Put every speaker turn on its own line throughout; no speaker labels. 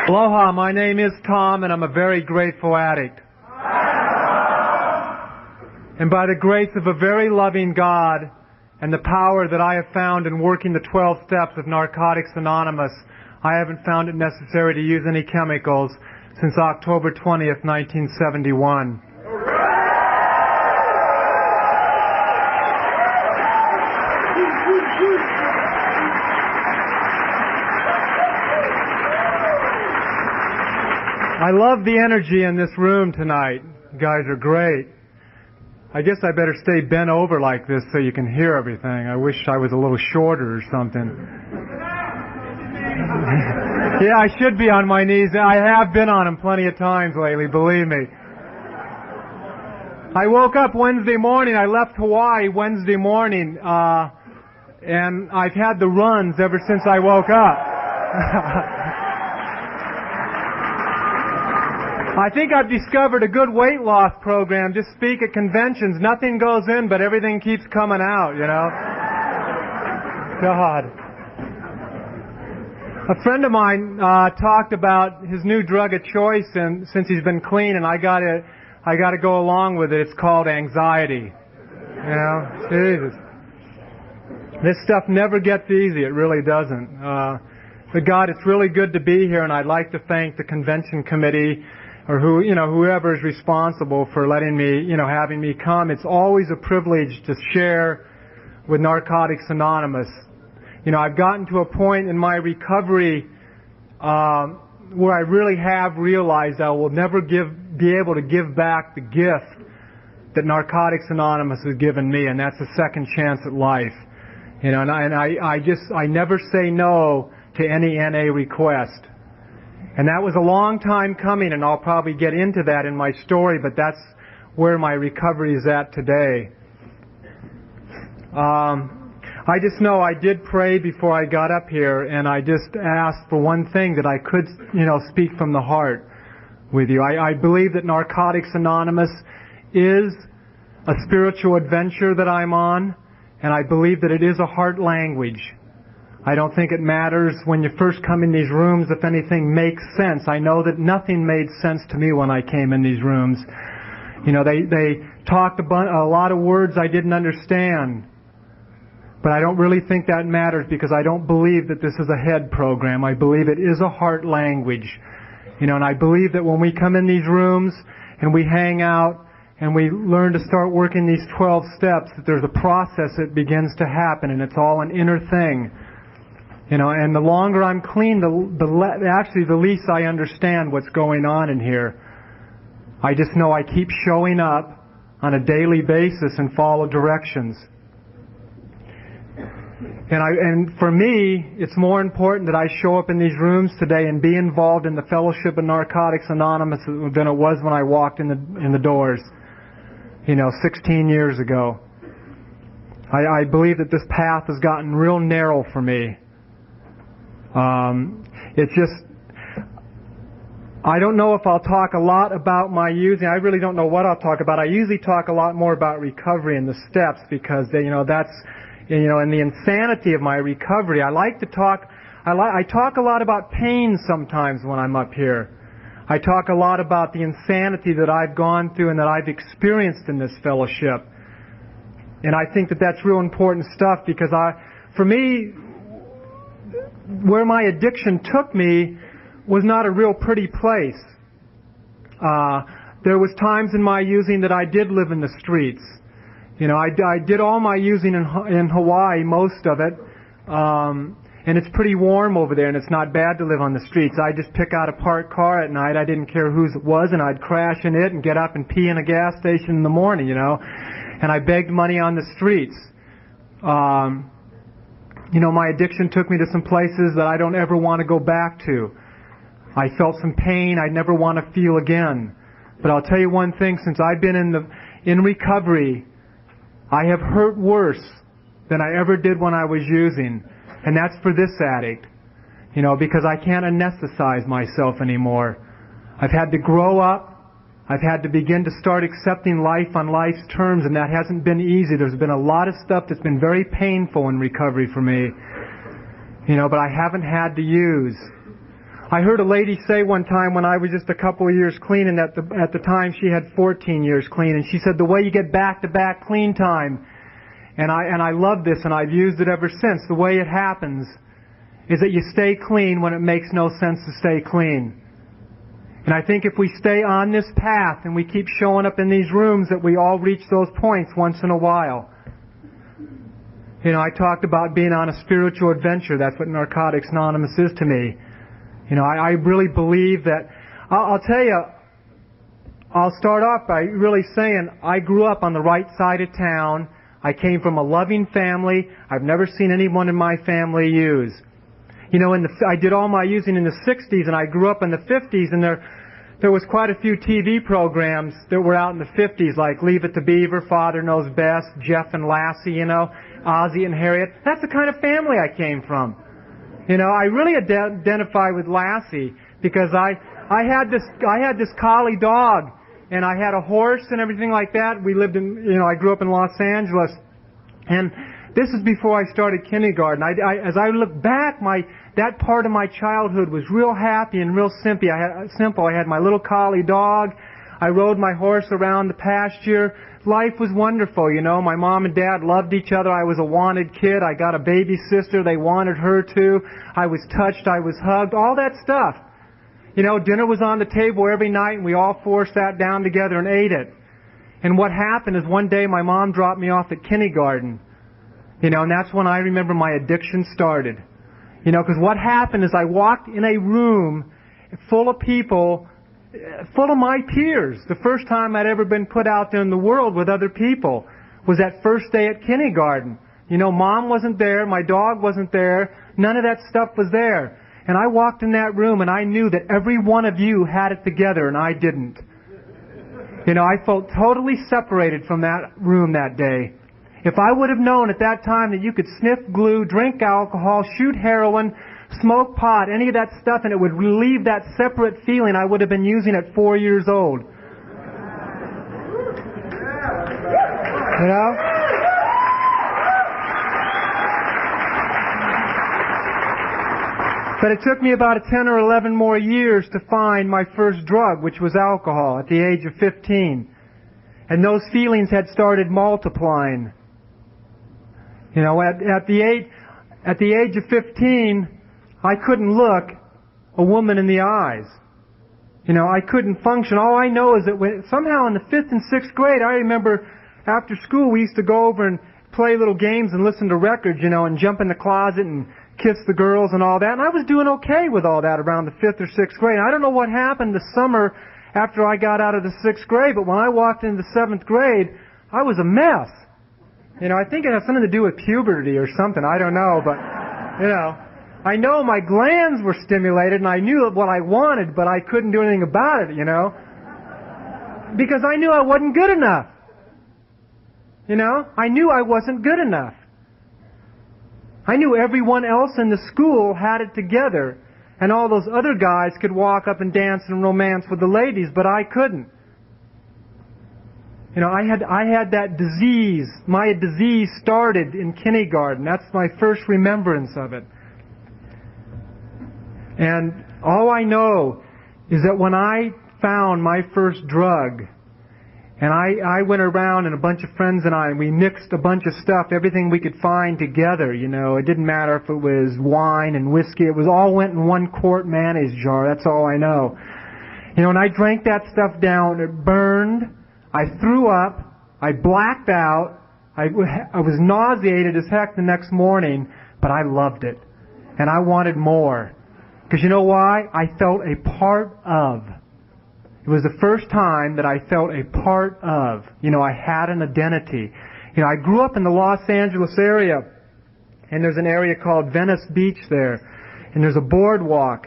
Aloha, my name is Tom, and I'm a very grateful addict. And by the grace of a very loving God and the power that I have found in working the 12 steps of Narcotics Anonymous, I haven't found it necessary to use any chemicals since October 20th, 1971. I love the energy in this room tonight. You guys are great. I guess I better stay bent over like this so you can hear everything. I wish I was a little shorter or something. Yeah, I should be on my knees. I have been on them plenty of times lately, believe me. I woke up Wednesday morning. I left Hawaii Wednesday morning, and I've had the runs ever since I woke up. I think I've discovered a good weight loss program. Just speak at conventions. Nothing goes in, but everything keeps coming out, you know. God. A friend of mine talked about his new drug of choice, and since he's been clean, and I got to go along with it. It's called anxiety. You know, Jesus. This stuff never gets easy. It really doesn't. But God, it's really good to be here, and I'd like to thank the convention committee, or whoever is responsible for letting me, having me come. It's always a privilege to share with Narcotics Anonymous. I've gotten to a point in my recovery where I really have realized I will never be able to give back the gift that Narcotics Anonymous has given me, and that's a second chance at life. And I never say no to any NA request. And that was a long time coming, and I'll probably get into that in my story, but that's where my recovery is at today. I just know I did pray before I got up here, and I just asked for one thing, that I could, speak from the heart with you. I believe that Narcotics Anonymous is a spiritual adventure that I'm on, and I believe that it is a heart language. I don't think it matters when you first come in these rooms if anything makes sense. I know that nothing made sense to me when I came in these rooms. They talked a lot of words I didn't understand. But I don't really think that matters, because I don't believe that this is a head program. I believe it is a heart language. And I believe that when we come in these rooms and we hang out and we learn to start working these 12 steps, that there's a process that begins to happen, and it's all an inner thing. And the longer I'm clean, the least I understand what's going on in here. I just know I keep showing up on a daily basis and follow directions. And for me, it's more important that I show up in these rooms today and be involved in the Fellowship of Narcotics Anonymous than it was when I walked in the doors, 16 years ago. I believe that this path has gotten real narrow for me. It's just, I don't know if I'll talk a lot about my using. I really don't know what I'll talk about. I usually talk a lot more about recovery and the steps, because that's, and the insanity of my recovery. I talk a lot about pain sometimes when I'm up here. I talk a lot about the insanity that I've gone through and that I've experienced in this fellowship. And I think that that's real important stuff, because for me, where my addiction took me was not a real pretty place. There was times in my using that I did live in the streets. I did all my using in Hawaii, most of it, and it's pretty warm over there, and it's not bad to live on the streets. I just pick out a parked car at night. I didn't care whose it was, and I'd crash in it and get up and pee in a gas station in the morning, and I begged money on the streets. My addiction took me to some places that I don't ever want to go back to. I felt some pain I'd never want to feel again. But I'll tell you one thing, since I've been in recovery, I have hurt worse than I ever did when I was using. And that's for this addict. Because I can't anesthetize myself anymore. I've had to grow up. I've had to begin to start accepting life on life's terms, and that hasn't been easy. There's been a lot of stuff that's been very painful in recovery for me. But I haven't had to use. I heard a lady say one time when I was just a couple of years clean, and at the time she had 14 years clean, and she said the way you get back-to-back clean time, and I love this, and I've used it ever since, the way it happens is that you stay clean when it makes no sense to stay clean. And I think if we stay on this path and we keep showing up in these rooms, that we all reach those points once in a while. You know, I talked about being on a spiritual adventure. That's what Narcotics Anonymous is to me. You know, I really believe that. I'll tell you, I'll start off by really saying I grew up on the right side of town. I came from a loving family. I've never seen anyone in my family use. You know, I did all my using in the 60s, and I grew up in the 50s, and there was quite a few TV programs that were out in the 50s, like Leave It to Beaver, Father Knows Best, Jeff and Lassie, you know, Ozzie and Harriet. That's the kind of family I came from. You know, I really identify with Lassie because I had this collie dog, and I had a horse and everything like that. We lived in, you know, I grew up in Los Angeles, and this is before I started kindergarten. As I look back, that part of my childhood was real happy and real simple. I had my little collie dog. I rode my horse around the pasture. Life was wonderful, you know. My mom and dad loved each other. I was a wanted kid. I got a baby sister. They wanted her too. I was touched. I was hugged. All that stuff. You know, dinner was on the table every night, and we all four sat down together and ate it. And what happened is one day my mom dropped me off at kindergarten. You know, and that's when I remember my addiction started. You know, because what happened is I walked in a room full of people, full of my peers. The first time I'd ever been put out there in the world with other people was that first day at kindergarten. You know, Mom wasn't there, my dog wasn't there, none of that stuff was there. And I walked in that room and I knew that every one of you had it together and I didn't. You know, I felt totally separated from that room that day. If I would have known at that time that you could sniff glue, drink alcohol, shoot heroin, smoke pot, any of that stuff, and it would relieve that separate feeling, I would have been using at 4 years old. You know? But it took me about 10 or 11 more years to find my first drug, which was alcohol, at the age of 15. And those feelings had started multiplying. You know, at the age of 15, I couldn't look a woman in the eyes. You know, I couldn't function. All I know is that somehow in the 5th and 6th grade, I remember after school we used to go over and play little games and listen to records, you know, and jump in the closet and kiss the girls and all that. And I was doing okay with all that around the 5th or 6th grade. And I don't know what happened the summer after I got out of the 6th grade, but when I walked into the 7th grade, I was a mess. You know, I think it has something to do with puberty or something. I don't know, but, you know, I know my glands were stimulated and I knew what I wanted, but I couldn't do anything about it, you know, because I knew I wasn't good enough. You know, I knew I wasn't good enough. I knew everyone else in the school had it together, and all those other guys could walk up and dance and romance with the ladies, but I couldn't. You know, I had that disease. My disease started in kindergarten. That's my first remembrance of it. And all I know is that when I found my first drug, and I went around and a bunch of friends and we mixed a bunch of stuff, everything we could find together, you know. It didn't matter if it was wine and whiskey. It was all went in 1 quart mayonnaise jar. That's all I know. You know, and I drank that stuff down. It burned. I threw up. I blacked out. I was nauseated as heck the next morning, but I loved it. And I wanted more. Because you know why? I felt a part of. It was the first time that I felt a part of. You know, I had an identity. You know, I grew up in the Los Angeles area, and there's an area called Venice Beach there, and there's a boardwalk,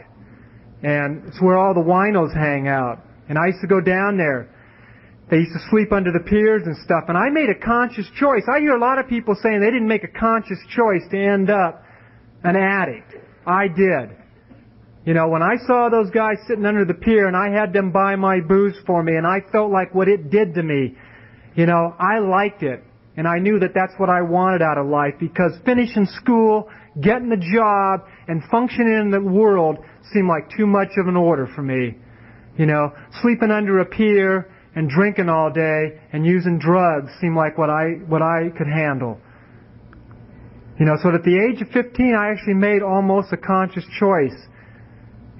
and it's where all the winos hang out. And I used to go down there. They used to sleep under the piers and stuff, and I made a conscious choice. I hear a lot of people saying they didn't make a conscious choice to end up an addict. I did. You know, when I saw those guys sitting under the pier and I had them buy my booze for me and I felt like what it did to me, you know, I liked it. And I knew that that's what I wanted out of life, because finishing school, getting a job, and functioning in the world seemed like too much of an order for me. You know, sleeping under a pier and drinking all day and using drugs seemed like what I could handle. You know, so at the age of 15, I actually made almost a conscious choice.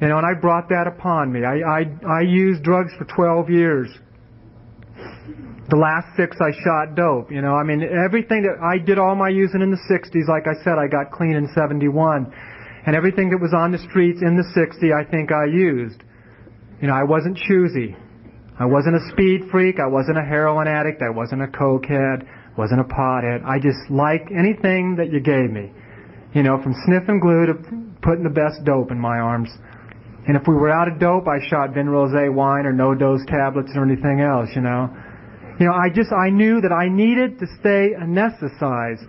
You know, and I brought that upon me. I used drugs for 12 years. The last 6 I shot dope. You know, I mean, everything that I did, all my using in the 60s, like I said, I got clean in 71. And everything that was on the streets in the 60s, I think I used. You know, I wasn't choosy. I wasn't a speed freak. I wasn't a heroin addict. I wasn't a cokehead. Wasn't a pothead. I just liked anything that you gave me. You know, from sniffing glue to putting the best dope in my arms. And if we were out of dope, I shot Vin Rosé wine or no-dose tablets or anything else, you know. You know, I knew that I needed to stay anesthetized.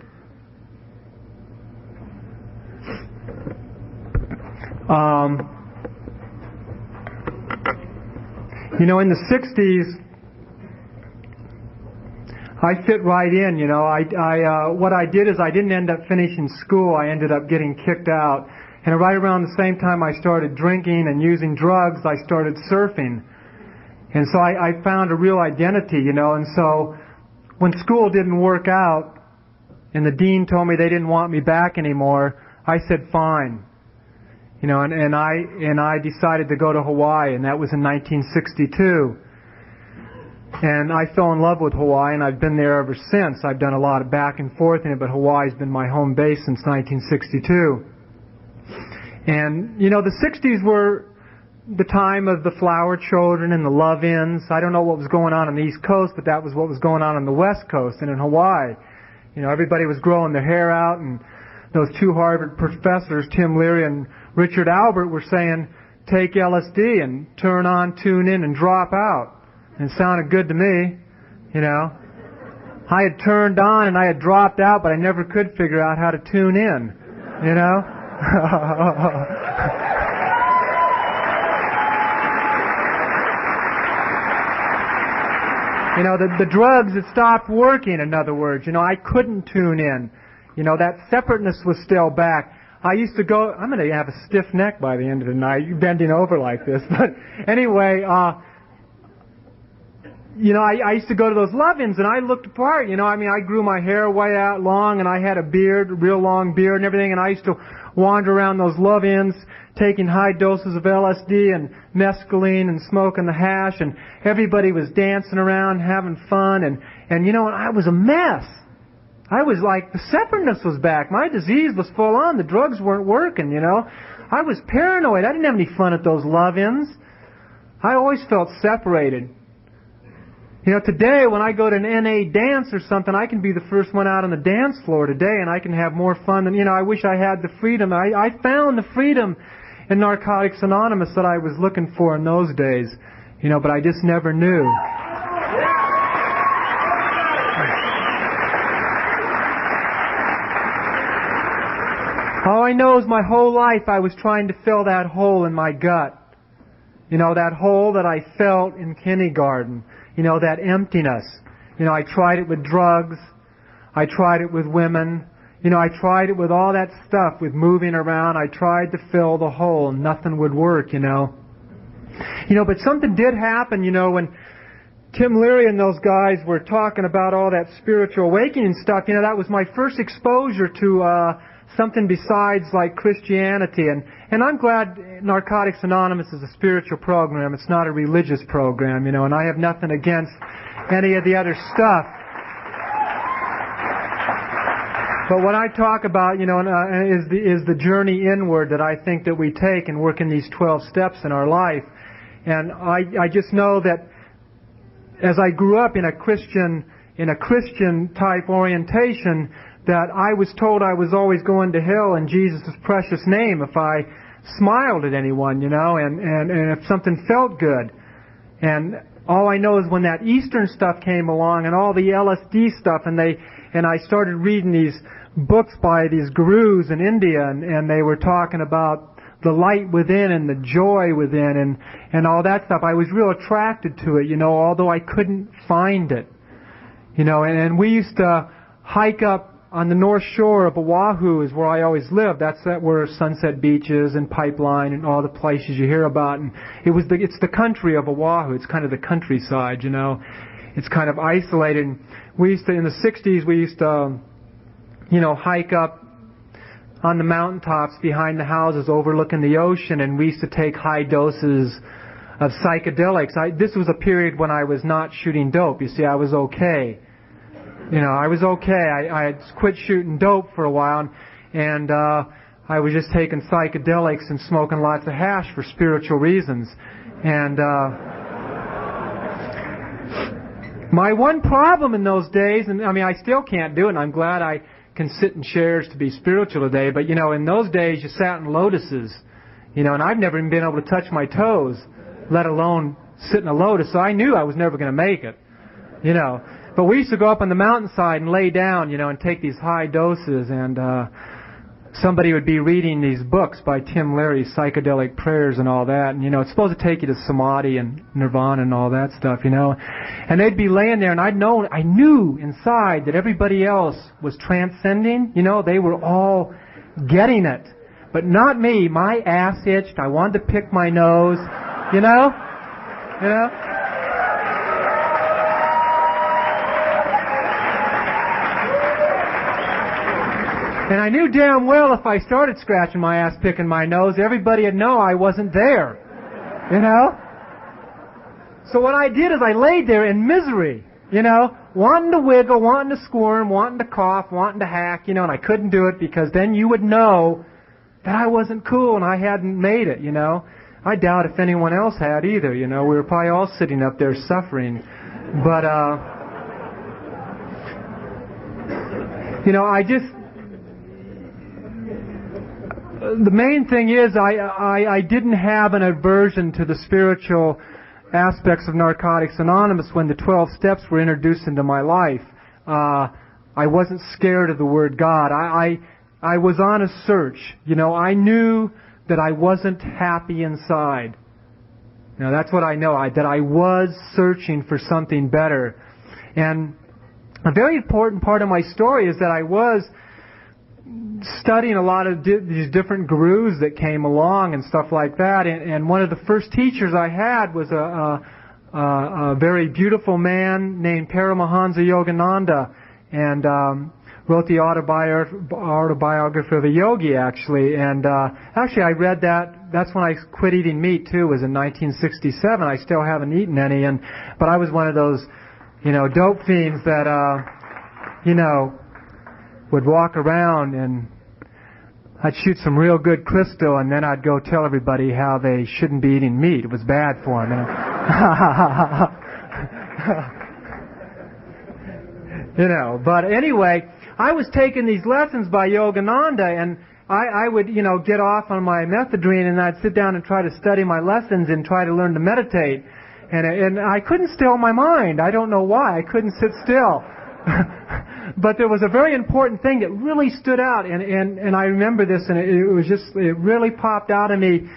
You know, in the 60s, I fit right in, you know. What I did is I didn't end up finishing school. I ended up getting kicked out. And right around the same time I started drinking and using drugs, I started surfing. And so I found a real identity, you know. And so when school didn't work out and the dean told me they didn't want me back anymore, I said fine. You know, and I decided to go to Hawaii, and that was in 1962. And I fell in love with Hawaii, and I've been there ever since. I've done a lot of back and forth in it, but Hawaii's been my home base since 1962. And, you know, the 60s were the time of the flower children and the love-ins. I don't know what was going on the East Coast, but that was what was going on the West Coast and in Hawaii. You know, everybody was growing their hair out, and those 2 Harvard professors, Tim Leary and Richard Albert, were saying, take LSD and turn on, tune in, and drop out. And it sounded good to me, you know. I had turned on and I had dropped out, but I never could figure out how to tune in, you know. You know, the drugs had stopped working, in other words. You know, I couldn't tune in. You know, that separateness was still back. I used to go, I'm going to have a stiff neck by the end of the night, bending over like this. But anyway, you know, I used to go to those love-ins, and I looked apart. You know, I mean, I grew my hair way out long, and I had a beard, a real long beard and everything, and I used to wander around those love-ins taking high doses of LSD and mescaline and smoking the hash, and everybody was dancing around, having fun, and you know, I was a mess. I was like, the separateness was back. My disease was full on. The drugs weren't working, you know. I was paranoid. I didn't have any fun at those love-ins. I always felt separated. You know, today when I go to an NA dance or something, I can be the first one out on the dance floor today, and I can have more fun than, you know, I wish I had the freedom. I found the freedom in Narcotics Anonymous that I was looking for in those days, you know, but I just never knew. All I know is my whole life I was trying to fill that hole in my gut. You know, that hole that I felt in kindergarten. You know, that emptiness. You know, I tried it with drugs. I tried it with women. You know, I tried it with all that stuff, with moving around. I tried to fill the hole, and nothing would work, you know. You know, but something did happen, you know, when Tim Leary and those guys were talking about all that spiritual awakening stuff. You know, that was my first exposure to something besides like Christianity, and I'm glad Narcotics Anonymous is a spiritual program. It's not a religious program, you know, and I have nothing against any of the other stuff. But what I talk about, you know, is the journey inward that I think that we take and work in these 12 steps in our life. And I just know that as I grew up in a Christian type orientation, that I was told I was always going to hell in Jesus' precious name if I smiled at anyone, you know, and if something felt good. And all I know is when that Eastern stuff came along and all the LSD stuff, and I started reading these books by these gurus in India, and they were talking about the light within and the joy within and all that stuff. I was real attracted to it, you know, although I couldn't find it. And we used to hike up on the north shore of Oahu is where I always lived. That's where Sunset Beaches and Pipeline and all the places you hear about. And it's the country of Oahu. It's kind of the countryside, It's kind of isolated. And we used to, in the 60s, we used to, hike up on the mountaintops behind the houses overlooking the ocean, and we used to take high doses of psychedelics. This was a period when I was not shooting dope. You see, I was okay. I was okay. I had quit shooting dope for a while, and I was just taking psychedelics and smoking lots of hash for spiritual reasons. And my one problem in those days, and I still can't do it, and I'm glad I can sit in chairs to be spiritual today, but in those days you sat in lotuses, and I've never even been able to touch my toes, let alone sit in a lotus, so I knew I was never going to make it, But we used to go up on the mountainside and lay down, and take these high doses, and somebody would be reading these books by Tim Leary's Psychedelic Prayers and all that, and it's supposed to take you to samadhi and nirvana and all that stuff, And they'd be laying there, and I knew inside that everybody else was transcending, they were all getting it, but not me. My ass itched. I wanted to pick my nose, And I knew damn well if I started scratching my ass, picking my nose, everybody would know I wasn't there. So what I did is I laid there in misery, wanting to wiggle, wanting to squirm, wanting to cough, wanting to hack, and I couldn't do it because then you would know that I wasn't cool and I hadn't made it, I doubt if anyone else had either, we were probably all sitting up there suffering. But, the main thing is I didn't have an aversion to the spiritual aspects of Narcotics Anonymous when the 12 steps were introduced into my life. I wasn't scared of the word God. I was on a search. I knew that I wasn't happy inside. That's what I know, that I was searching for something better. And a very important part of my story is that I was studying a lot of these different gurus that came along and stuff like that, and one of the first teachers I had was a very beautiful man named Paramahansa Yogananda, and wrote the autobiography of a yogi, actually. And actually I read that's when I quit eating meat too, was in 1967. I still haven't eaten any, but I was one of those dope fiends that would walk around and I'd shoot some real good crystal, and then I'd go tell everybody how they shouldn't be eating meat. It was bad for them. But anyway, I was taking these lessons by Yogananda, and I would, get off on my methadone, and I'd sit down and try to study my lessons and try to learn to meditate. And I couldn't still my mind. I don't know why. I couldn't sit still. But there was a very important thing that really stood out, and I remember this, and it really popped out of me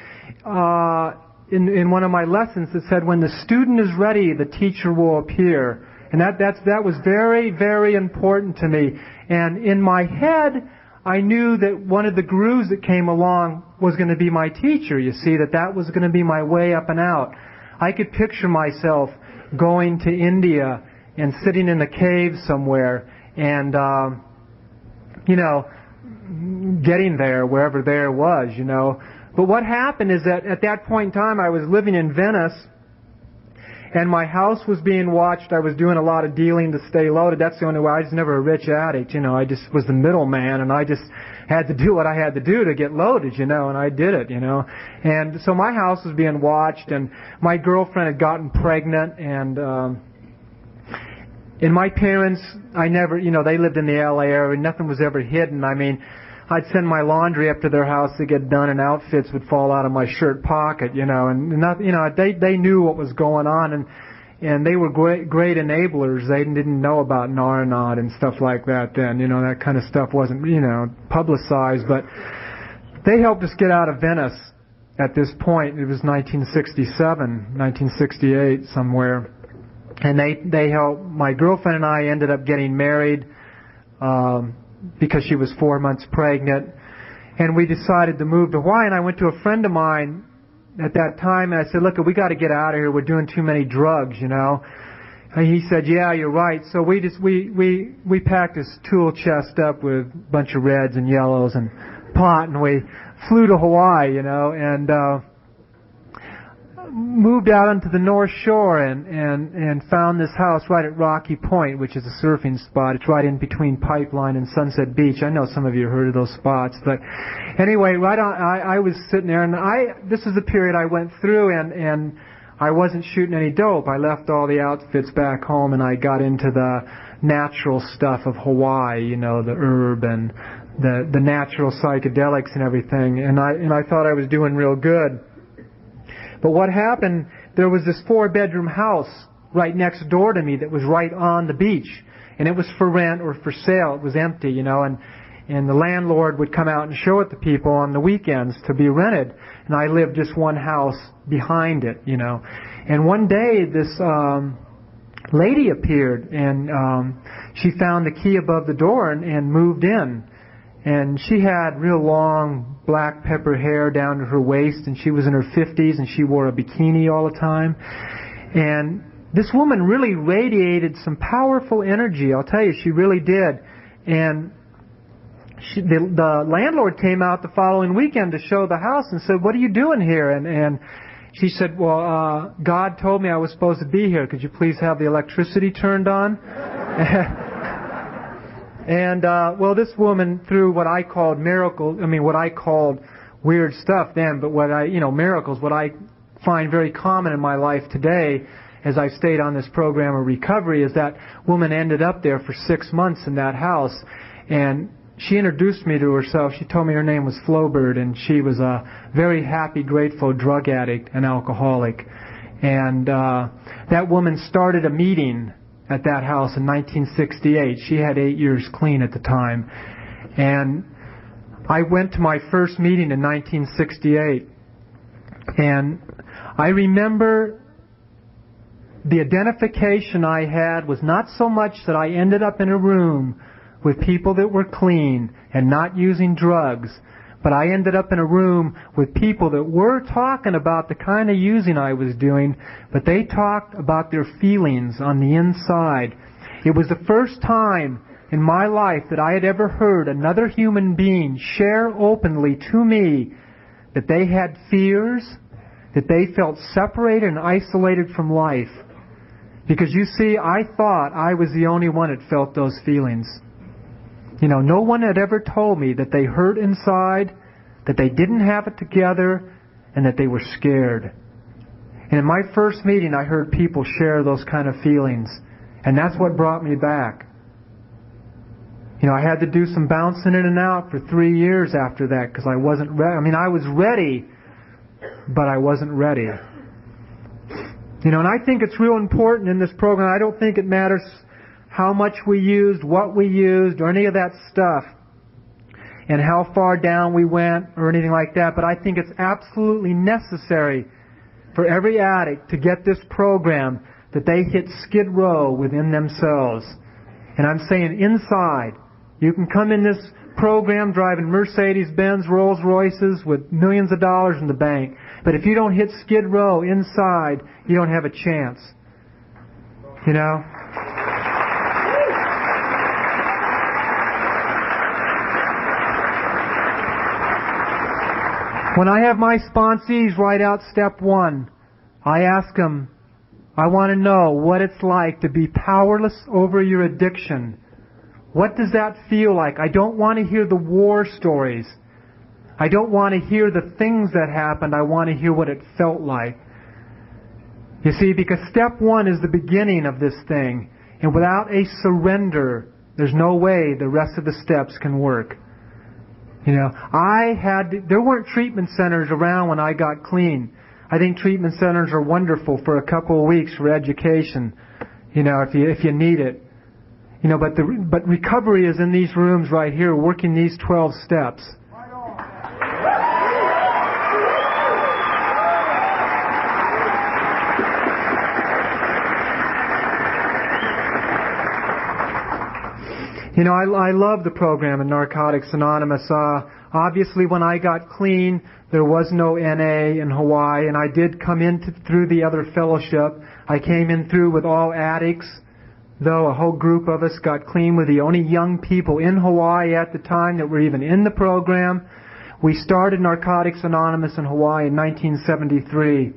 in one of my lessons. It said, when the student is ready, the teacher will appear. And that was very, very important to me. And in my head, I knew that one of the gurus that came along was going to be my teacher, you see, that was going to be my way up and out. I could picture myself going to India and sitting in a cave somewhere and, getting there, wherever there was, But what happened is that at that point in time, I was living in Venice, and my house was being watched. I was doing a lot of dealing to stay loaded. That's the only way. I was never a rich addict, I just was the middleman, and I just had to do what I had to do to get loaded, and I did it, And so my house was being watched, and my girlfriend had gotten pregnant, and my parents, I never, they lived in the LA area, nothing was ever hidden. I'd send my laundry up to their house to get done, and outfits would fall out of my shirt pocket, and they knew what was going on, and they were great enablers. They didn't know about Naranad and stuff like that then, that kind of stuff wasn't, publicized, but they helped us get out of Venice at this point. It was 1967, 1968, somewhere. And they helped. My girlfriend and I ended up getting married because she was 4 months pregnant. And we decided to move to Hawaii. And I went to a friend of mine at that time, and I said, look, we got to get out of here. We're doing too many drugs, you know. And he said, yeah, you're right. So we packed his tool chest up with a bunch of reds and yellows and pot, and we flew to Hawaii, you know, and moved out onto the North Shore and found this house right at Rocky Point, which is a surfing spot. It's right in between Pipeline and Sunset Beach. I know some of you have heard of those spots, but anyway, right on. I was sitting there, and this is the period I went through, and I wasn't shooting any dope. I left all the outfits back home, and I got into the natural stuff of Hawaii, you know, the herb and the natural psychedelics and everything. And I thought I was doing real good. But what happened, there was this 4-bedroom house right next door to me that was right on the beach. And it was for rent or for sale. It was empty, you know, and the landlord would come out and show it to people on the weekends to be rented. And I lived just one house behind it, you know. And one day this lady appeared, and she found the key above the door and moved in. And she had real long black pepper hair down to her waist, and she was in her 50s, and she wore a bikini all the time. And this woman really radiated some powerful energy. I'll tell you, she really did. And the landlord came out the following weekend to show the house and said, what are you doing here? And she said, well, God told me I was supposed to be here. Could you please have the electricity turned on? And, well, this woman, through what I called miracles, what I called weird stuff then, but miracles, what I find very common in my life today, as I stayed on this program of recovery, is that woman ended up there for 6 months in that house. And she introduced me to herself. She told me her name was Flowbird, and she was a very happy, grateful drug addict and alcoholic. And that woman started a meeting at that house in 1968. She had 8 years clean at the time. And I went to my first meeting in 1968. And I remember the identification I had was not so much that I ended up in a room with people that were clean and not using drugs, but I ended up in a room with people that were talking about the kind of using I was doing, but they talked about their feelings on the inside. It was the first time in my life that I had ever heard another human being share openly to me that they had fears, that they felt separated and isolated from life. Because you see, I thought I was the only one that felt those feelings. You know, no one had ever told me that they hurt inside, that they didn't have it together, and that they were scared. And in my first meeting, I heard people share those kind of feelings. And that's what brought me back. You know, I had to do some bouncing in and out for 3 years after that because I wasn't ready. I was ready, but I wasn't ready. You know, and I think it's real important in this program. I don't think it matters how much we used, what we used, or any of that stuff, and how far down we went, or anything like that. But I think it's absolutely necessary for every addict to get this program, that they hit Skid Row within themselves. And I'm saying inside. You can come in this program driving Mercedes-Benz, Rolls-Royces with millions of dollars in the bank. But if you don't hit Skid Row inside, you don't have a chance. You know? When I have my sponsees write out step 1, I ask them, I want to know what it's like to be powerless over your addiction. What does that feel like? I don't want to hear the war stories. I don't want to hear the things that happened. I want to hear what it felt like. You see, because step 1 is the beginning of this thing. And without a surrender, there's no way the rest of the steps can work. You know, there weren't treatment centers around when I got clean. I think treatment centers are wonderful for a couple of weeks for education, you know, if you need it. You know, but recovery is in these rooms right here, working these 12 steps. You know, I love the program in Narcotics Anonymous. Obviously, when I got clean, there was no NA in Hawaii, and I did come in through the other fellowship. I came in through with all addicts, though a whole group of us got clean. We're the only young people in Hawaii at the time that were even in the program. We started Narcotics Anonymous in Hawaii in 1973.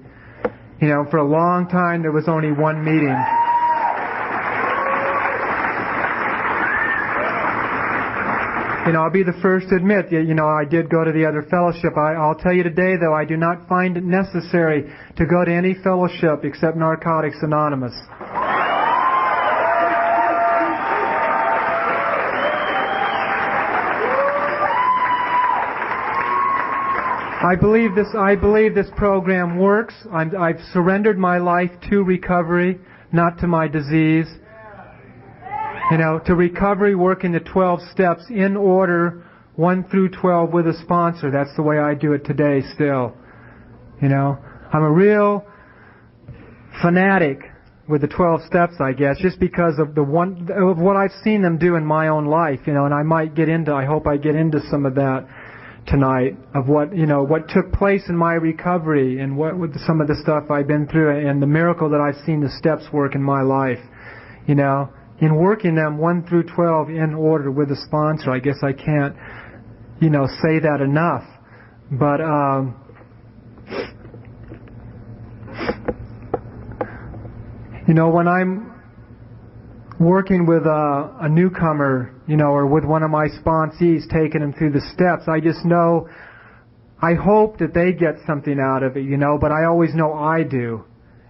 You know, for a long time there was only one meeting. You know, I'll be the first to admit, you know, I did go to the other fellowship. I'll tell you today, though, I do not find it necessary to go to any fellowship except Narcotics Anonymous. I believe this program works. I've surrendered my life to recovery, not to my disease. You know, to recovery, working the 12 steps in order, 1 through 12 with a sponsor. That's the way I do it today still. You know, I'm a real fanatic with the 12 steps, I guess, just because of of what I've seen them do in my own life, you know, and I hope I get into some of that tonight, of what took place in my recovery and what some of the stuff I've been through and the miracle that I've seen the steps work in my life. You know, in working them 1 through 12 in order with a sponsor. I guess I can't, you know, say that enough. But you know, when I'm working with a newcomer, you know, or with one of my sponsees, taking them through the steps, I just know, I hope that they get something out of it, you know, but I always know I do.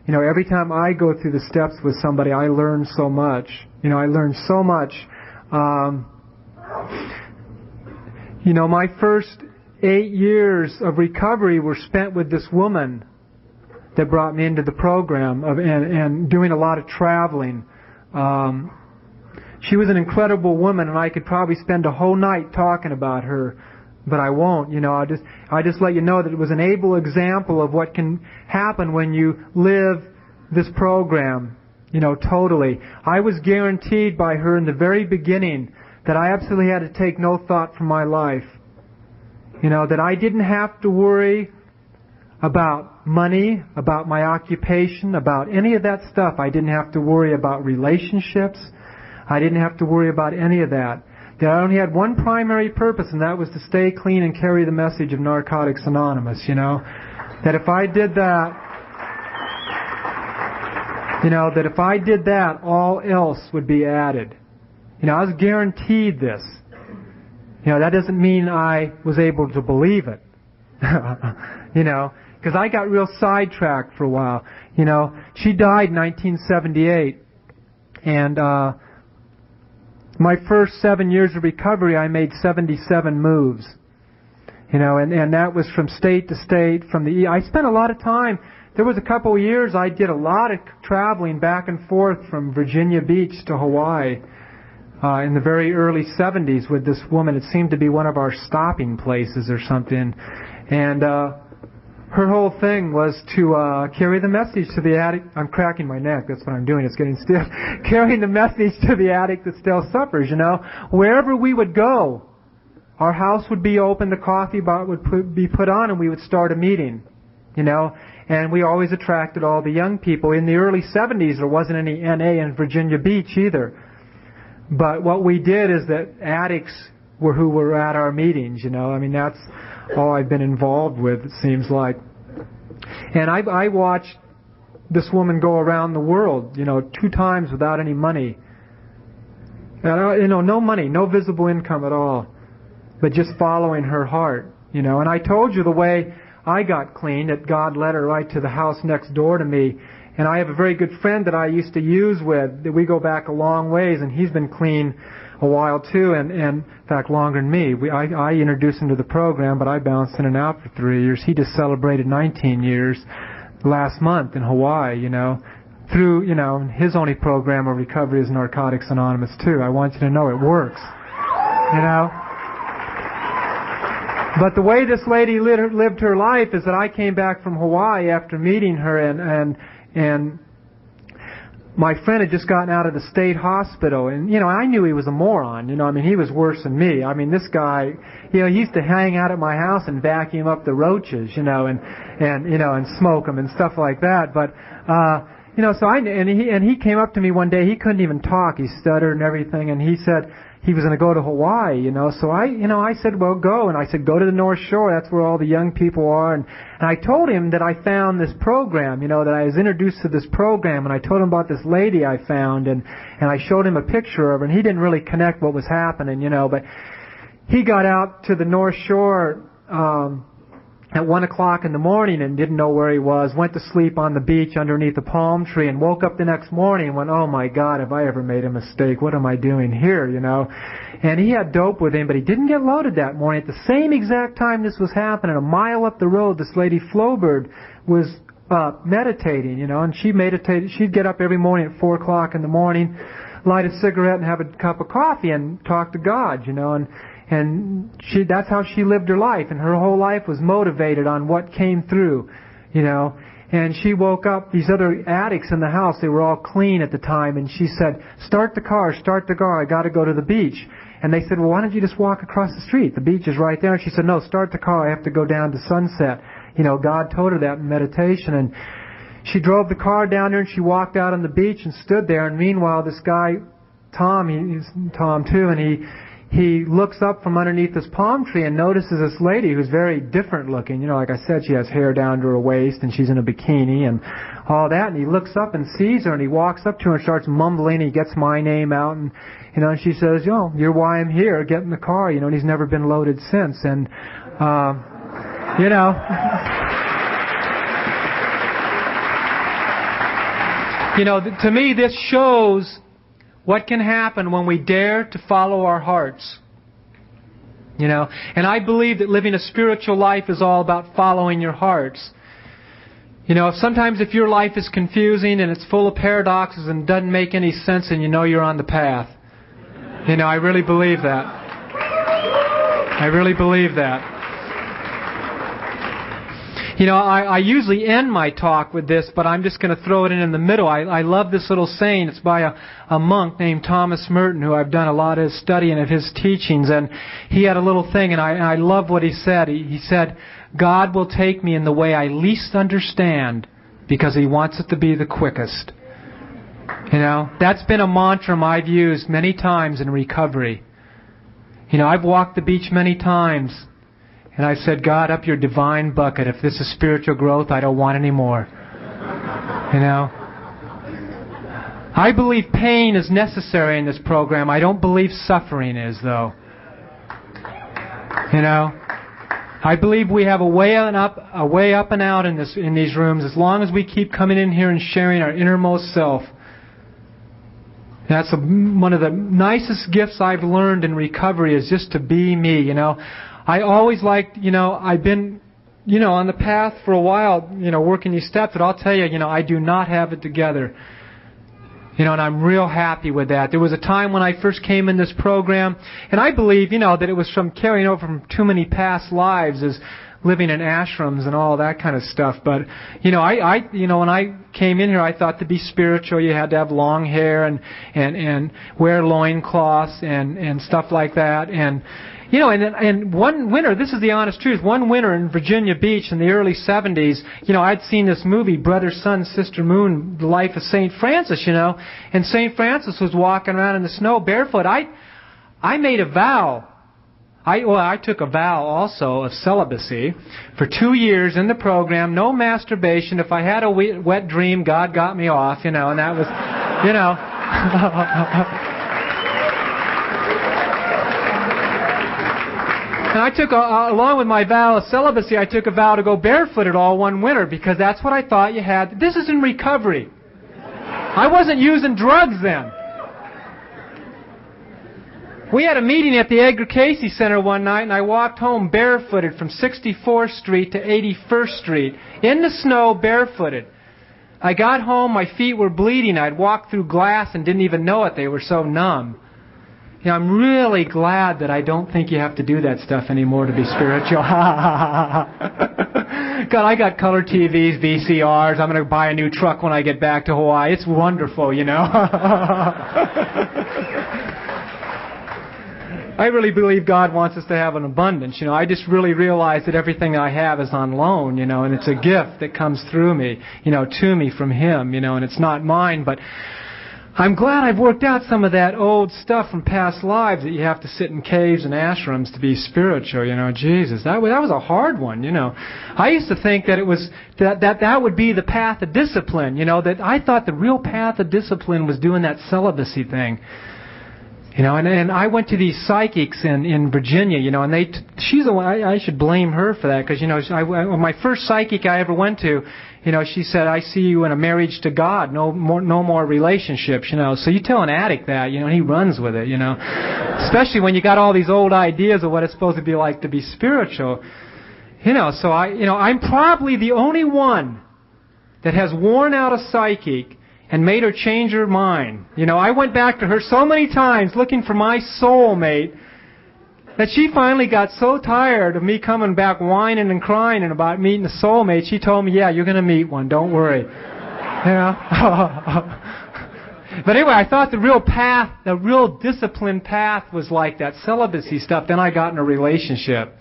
You know, every time I go through the steps with somebody, I learn so much. You know, I learn so much. You know, my first 8 years of recovery were spent with this woman that brought me into the program and doing a lot of traveling. She was an incredible woman, and I could probably spend a whole night talking about her, but I won't. You know, I just let you know that it was an able example of what can happen when you live this program, you know, totally. I was guaranteed by her in the very beginning that I absolutely had to take no thought from my life. You know, that I didn't have to worry about money, about my occupation, about any of that stuff. I didn't have to worry about relationships. I didn't have to worry about any of that. That I only had one primary purpose, and that was to stay clean and carry the message of Narcotics Anonymous, you know. That if I did that, you know, that if I did that, all else would be added. You know, I was guaranteed this. You know, that doesn't mean I was able to believe it. You know, because I got real sidetracked for a while. You know, she died in 1978, and my first 7 years of recovery, I made 77 moves. You know, and that was from state to state. I spent a lot of time. There was a couple of years I did a lot of traveling back and forth from Virginia Beach to Hawaii in the very early 70s with this woman. It seemed to be one of our stopping places or something. And her whole thing was to carry the message to the addict. I'm cracking my neck. That's what I'm doing. It's getting stiff. Carrying the message to the addict that still suffers, you know. Wherever we would go, our house would be open, the coffee pot would be put on, and we would start a meeting, you know. And we always attracted all the young people. In the early 70s, there wasn't any NA in Virginia Beach either. But what we did is that addicts were who were at our meetings, you know. I mean, that's all I've been involved with, it seems like. And I watched this woman go around the world, you know, 2 times without any money. And, you know, no money, no visible income at all, but just following her heart, you know. And I told you the way I got clean, that God led her right to the house next door to me. And I have a very good friend that I used to use with, that we go back a long ways, and he's been clean a while too, and in fact longer than me. I introduced him to the program, but I bounced in and out for 3 years. He just celebrated 19 years last month in Hawaii, you know, through, you know, his only program of recovery is Narcotics Anonymous too. I want you to know it works, you know. But the way this lady lived her life is that I came back from Hawaii after meeting her, and my friend had just gotten out of the state hospital, and, I knew he was a moron. He was worse than me. This guy, he used to hang out at my house and vacuum up the roaches, and smoke them and stuff like that. But, he came up to me one day. He couldn't even talk. He stuttered and everything, and he said he was going to go to Hawaii, So I said, well, go. And I said, go to the North Shore. That's where all the young people are. And I told him that I found this program, that I was introduced to this program. And I told him about this lady I found. And I showed him a picture of her. And he didn't really connect what was happening, But he got out to the North Shore at 1 o'clock in the morning and didn't know where he was, went to sleep on the beach underneath a palm tree, and woke up the next morning and went, oh my God, have I ever made a mistake? What am I doing here, And he had dope with him, but he didn't get loaded that morning. At the same exact time this was happening, a mile up the road, this lady Flowbird was meditating, and she meditated. She'd get up every morning at 4 o'clock in the morning, light a cigarette and have a cup of coffee and talk to God, and that's how she lived her life, and her whole life was motivated on what came through, And she woke up, these other addicts in the house, they were all clean at the time, and she said, start the car, I got to go to the beach. And they said, well, why don't you just walk across the street? The beach is right there. And she said, no, start the car, I have to go down to Sunset. God told her that in meditation, and she drove the car down there, and she walked out on the beach and stood there, and meanwhile this guy, Tom, he's Tom too, and he looks up from underneath this palm tree and notices this lady who's very different looking. Like I said, she has hair down to her waist and she's in a bikini and all that. And he looks up and sees her, and he walks up to her and starts mumbling. He gets my name out, and and she says, you're why I'm here. Get in the car. And he's never been loaded since. And to me this shows what can happen when we dare to follow our hearts. And I believe that living a spiritual life is all about following your hearts. Sometimes if your life is confusing and it's full of paradoxes and doesn't make any sense, and you're on the path. I really believe that. I really believe that. I usually end my talk with this, but I'm just going to throw it in the middle. I love this little saying. It's by a monk named Thomas Merton, who I've done a lot of studying of his teachings, and he had a little thing, and I love what he said. He said, God will take me in the way I least understand because He wants it to be the quickest. That's been a mantra I've used many times in recovery. I've walked the beach many times, and I said, God, up your divine bucket. If this is spiritual growth, I don't want any more. I believe pain is necessary in this program. I don't believe suffering is, though. I believe we have a way up and out in these rooms as long as we keep coming in here and sharing our innermost self. That's one of the nicest gifts I've learned in recovery, is just to be me. I always liked, I've been, on the path for a while, working these steps, but I'll tell you, I do not have it together. And I'm real happy with that. There was a time when I first came in this program, and I believe, that it was from carrying over from too many past lives, as living in ashrams and all that kind of stuff. But, when I came in here, I thought to be spiritual, you had to have long hair and wear loincloths and stuff like that. And, and one winter, this is the honest truth, one winter in Virginia Beach in the early 70s, I'd seen this movie, Brother, Sun, Sister Moon, The Life of St. Francis, and St. Francis was walking around in the snow barefoot. I made a vow. I took a vow also of celibacy for 2 years in the program, no masturbation. If I had a wet dream, God got me off, and that was, And I took, along with my vow of celibacy, I took a vow to go barefooted all one winter, because that's what I thought you had. This is in recovery. I wasn't using drugs then. We had a meeting at the Edgar Casey Center one night, and I walked home barefooted from 64th Street to 81st Street, in the snow, barefooted. I got home, my feet were bleeding. I'd walked through glass and didn't even know it. They were so numb. I'm really glad that I don't think you have to do that stuff anymore to be spiritual. God, I got color TVs, VCRs. I'm going to buy a new truck when I get back to Hawaii. It's wonderful, you know. I really believe God wants us to have an abundance. You know, I just really realize that everything I have is on loan, you know, and it's a gift that comes through me, you know, to me from Him, you know, and it's not mine. But I'm glad I've worked out some of that old stuff from past lives that you have to sit in caves and ashrams to be spiritual, you know. Jesus, that was a hard one, you know. I used to think that it was that would be the path of discipline, you know, that I thought the real path of discipline was doing that celibacy thing. You know, and I went to these psychics in Virginia, you know, and she's the one, I should blame her for that, because, you know, my first psychic I ever went to, you know, she said, I see you in a marriage to God, no more relationships, you know. So you tell an addict that, you know, and he runs with it, you know. Especially when you got all these old ideas of what it's supposed to be like to be spiritual. You know, so I'm probably the only one that has worn out a psychic and made her change her mind. You know, I went back to her so many times looking for my soulmate that she finally got so tired of me coming back whining and crying and about meeting a soulmate, she told me, yeah, you're going to meet one, don't worry. Yeah. But anyway, I thought the real path, the real disciplined path was like that celibacy stuff. Then I got in a relationship.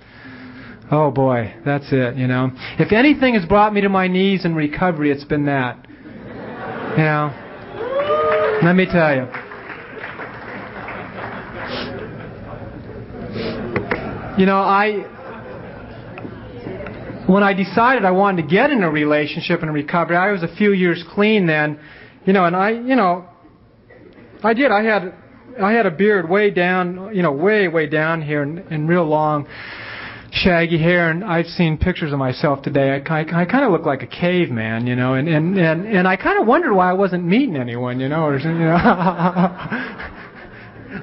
Oh boy, that's it, you know. If anything has brought me to my knees in recovery, it's been that. You know, let me tell you. You know, when I decided I wanted to get in a relationship and recovery, I was a few years clean then, you know, and I did. I had a beard way down, you know, way down here and real long, shaggy hair, and I've seen pictures of myself today. I kind of look like a caveman, you know, and I kind of wondered why I wasn't meeting anyone, you know, or, you know.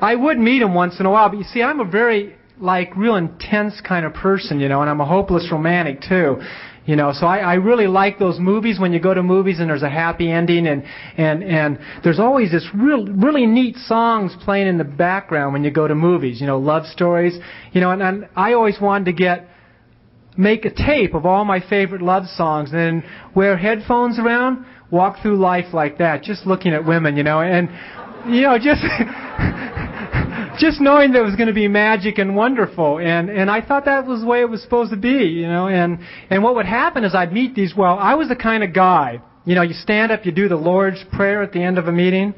I would meet them once in a while, but you see, I'm a very, real intense kind of person, you know, and I'm a hopeless romantic too. You know, so I really like those movies when you go to movies and there's a happy ending and there's always this really neat songs playing in the background when you go to movies, you know, love stories, you know, and I always wanted to make a tape of all my favorite love songs and then wear headphones around, walk through life like that, just looking at women, you know, and, you know, just knowing that it was going to be magic and wonderful, and I thought that was the way it was supposed to be, you know, and what would happen is I'd meet these, I was the kind of guy, you know, you stand up, you do the Lord's Prayer at the end of a meeting.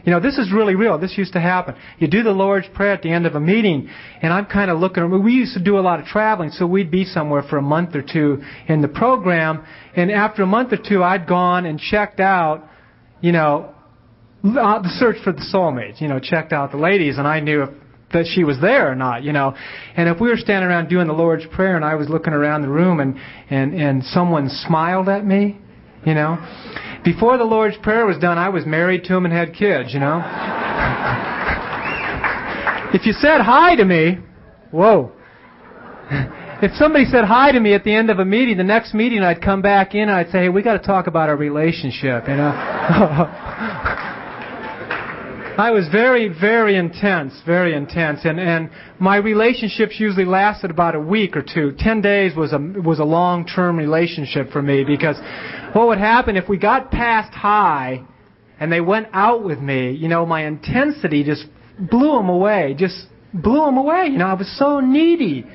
You know, this is really real. This used to happen. You do the Lord's Prayer at the end of a meeting, and I'm kind of looking, we used to do a lot of traveling, so we'd be somewhere for a month or two in the program, and after a month or two I'd gone and checked out, you know, the search for the soulmates, you know, checked out the ladies, and I knew that she was there or not, you know. And if we were standing around doing the Lord's Prayer and I was looking around the room and someone smiled at me, you know, before the Lord's Prayer was done, I was married to him and had kids, you know. If you said hi to me, whoa. If somebody said hi to me at the end of a meeting, the next meeting I'd come back in and I'd say, hey, we got to talk about our relationship, you know. I was very, very intense, and my relationships usually lasted about a week or two. 10 days was a long-term relationship for me, because what would happen if we got past high and they went out with me, you know, my intensity just blew them away, you know. I was so needy.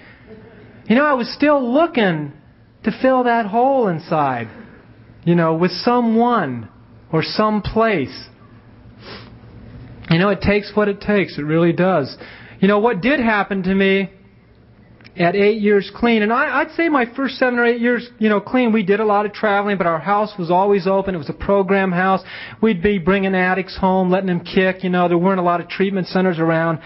You know, I was still looking to fill that hole inside, you know, with someone or some place. You know, it takes what it takes. It really does. You know, what did happen to me at 8 years clean, and I'd say my first 7 or 8 years, you know, clean, we did a lot of traveling, but our house was always open. It was a program house. We'd be bringing addicts home, letting them kick. You know, there weren't a lot of treatment centers around.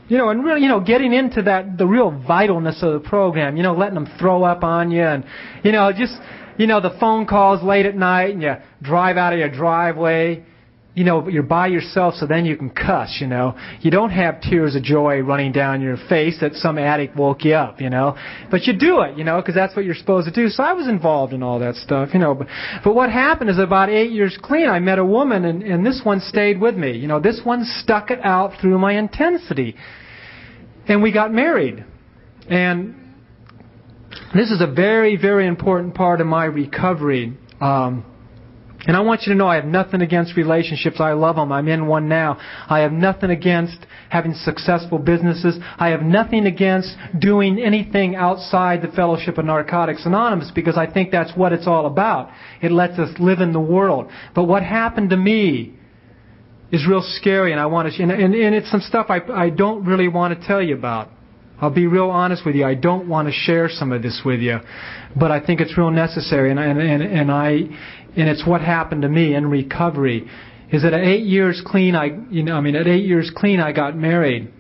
You know, and really, you know, getting into the real vitalness of the program, you know, letting them throw up on you, and, you know, just, you know, the phone calls late at night, and you drive out of your driveway. You know, you're by yourself, so then you can cuss, you know. You don't have tears of joy running down your face that some addict woke you up, you know. But you do it, you know, because that's what you're supposed to do. So I was involved in all that stuff, you know. But what happened is about 8 years clean, I met a woman, and this one stayed with me. You know, this one stuck it out through my intensity. And we got married. And This is a very, very important part of my recovery. And I want you to know I have nothing against relationships. I love them. I'm in one now. I have nothing against having successful businesses. I have nothing against doing anything outside the Fellowship of Narcotics Anonymous, because I think that's what it's all about. It lets us live in the world. But what happened to me is real scary, and I want to, and it's some stuff I don't really want to tell you about. I'll be real honest with you. I don't want to share some of this with you, but I think it's real necessary, and it's what happened to me in recovery. Is that at 8 years clean, at 8 years clean, I got married,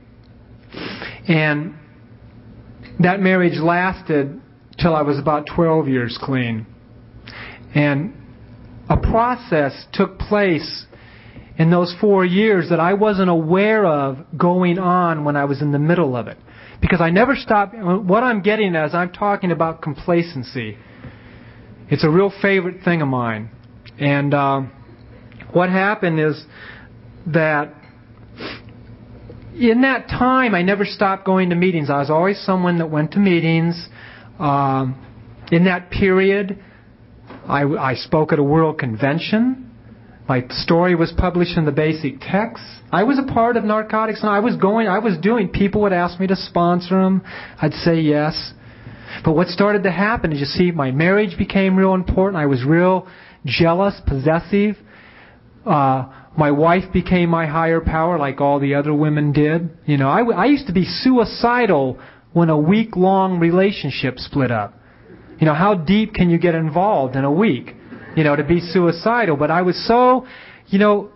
and that marriage lasted till I was about 12 years clean, and a process took place in those 4 years that I wasn't aware of going on when I was in the middle of it. Because I never stopped. What I'm getting at is I'm talking about complacency. It's a real favorite thing of mine. And what happened is that in that time I never stopped going to meetings. I was always someone that went to meetings. In that period, I spoke at a world convention. My story was published in the basic text. I was a part of narcotics, and I was doing, people would ask me to sponsor them. I'd say yes. But what started to happen is, you see, my marriage became real important. I was real jealous, possessive. My wife became my higher power like all the other women did. You know, I used to be suicidal when a week-long relationship split up. You know, how deep can you get involved in a week? You know, to be suicidal. But I was so, you know,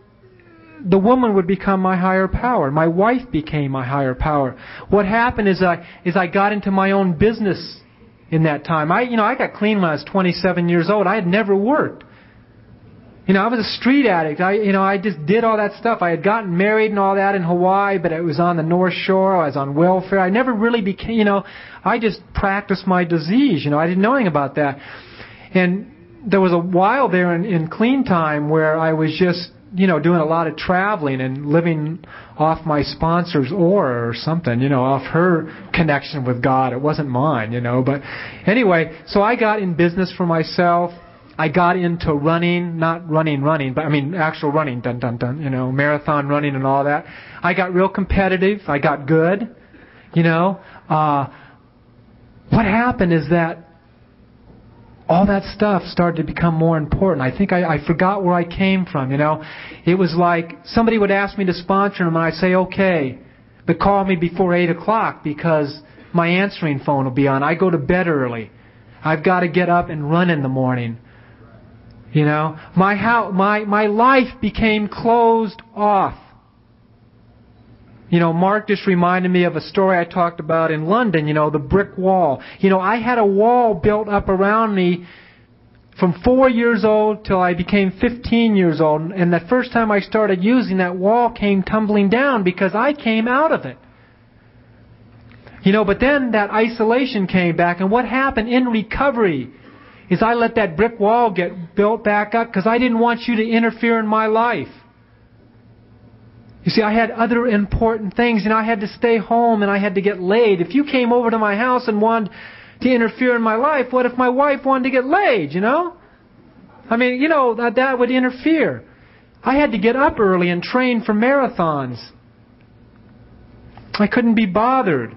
the woman would become my higher power. My wife became my higher power. What happened is I got into my own business in that time. I got clean when I was 27 years old. I had never worked. You know, I was a street addict. I just did all that stuff. I had gotten married and all that in Hawaii, but it was on the North Shore. I was on welfare. I never really became, you know, I just practiced my disease. You know, I didn't know anything about that. And there was a while there in clean time where I was just, you know, doing a lot of traveling and living off my sponsor's aura or something, you know, off her connection with God. It wasn't mine, you know. But anyway, so I got in business for myself. I got into running, not running, but I mean actual running, you know, marathon running and all that. I got real competitive. I got good, you know. What happened is that all that stuff started to become more important. I think I forgot where I came from, you know. It was like somebody would ask me to sponsor them, and I'd say, okay, but call me before 8 o'clock because my answering phone will be on. I go to bed early. I've got to get up and run in the morning. You know, my life became closed off. You know, Mark just reminded me of a story I talked about in London, you know, the brick wall. You know, I had a wall built up around me from 4 years old till I became 15 years old. And the first time I started using that wall came tumbling down because I came out of it. You know, but then that isolation came back. And what happened in recovery is I let that brick wall get built back up because I didn't want you to interfere in my life. You see, I had other important things, and I had to stay home, and I had to get laid. If you came over to my house and wanted to interfere in my life, what if my wife wanted to get laid, you know? I mean, you know, that would interfere. I had to get up early and train for marathons. I couldn't be bothered.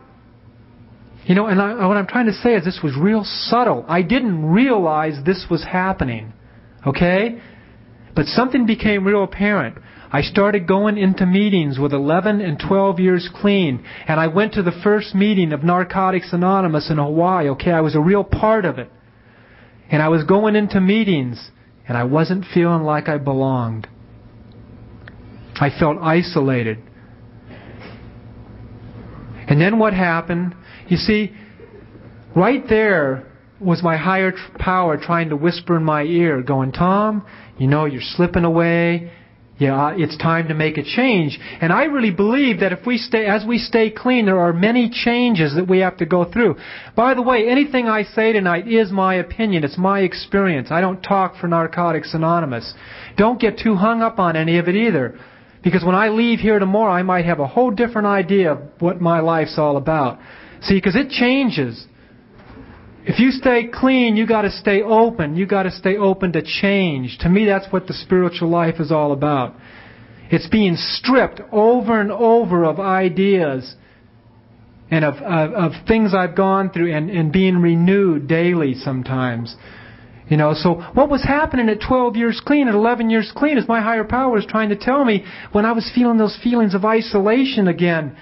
You know, and what I'm trying to say is this was real subtle. I didn't realize this was happening, okay? But something became real apparent. I started going into meetings with 11 and 12 years clean, and I went to the first meeting of Narcotics Anonymous in Hawaii, okay? I was a real part of it. And I was going into meetings, and I wasn't feeling like I belonged. I felt isolated. And then what happened? You see, right there was my higher power trying to whisper in my ear, going, Tom, you know, you're slipping away. Yeah, it's time to make a change. And I really believe that as we stay clean, there are many changes that we have to go through. By the way, anything I say tonight is my opinion. It's my experience. I don't talk for Narcotics Anonymous. Don't get too hung up on any of it either. Because when I leave here tomorrow, I might have a whole different idea of what my life's all about. See, because it changes. If you stay clean, you got to stay open. You got to stay open to change. To me, that's what the spiritual life is all about. It's being stripped over and over of ideas and of things I've gone through and being renewed daily sometimes. So what was happening at 12 years clean, at 11 years clean, is my higher power was trying to tell me when I was feeling those feelings of isolation again,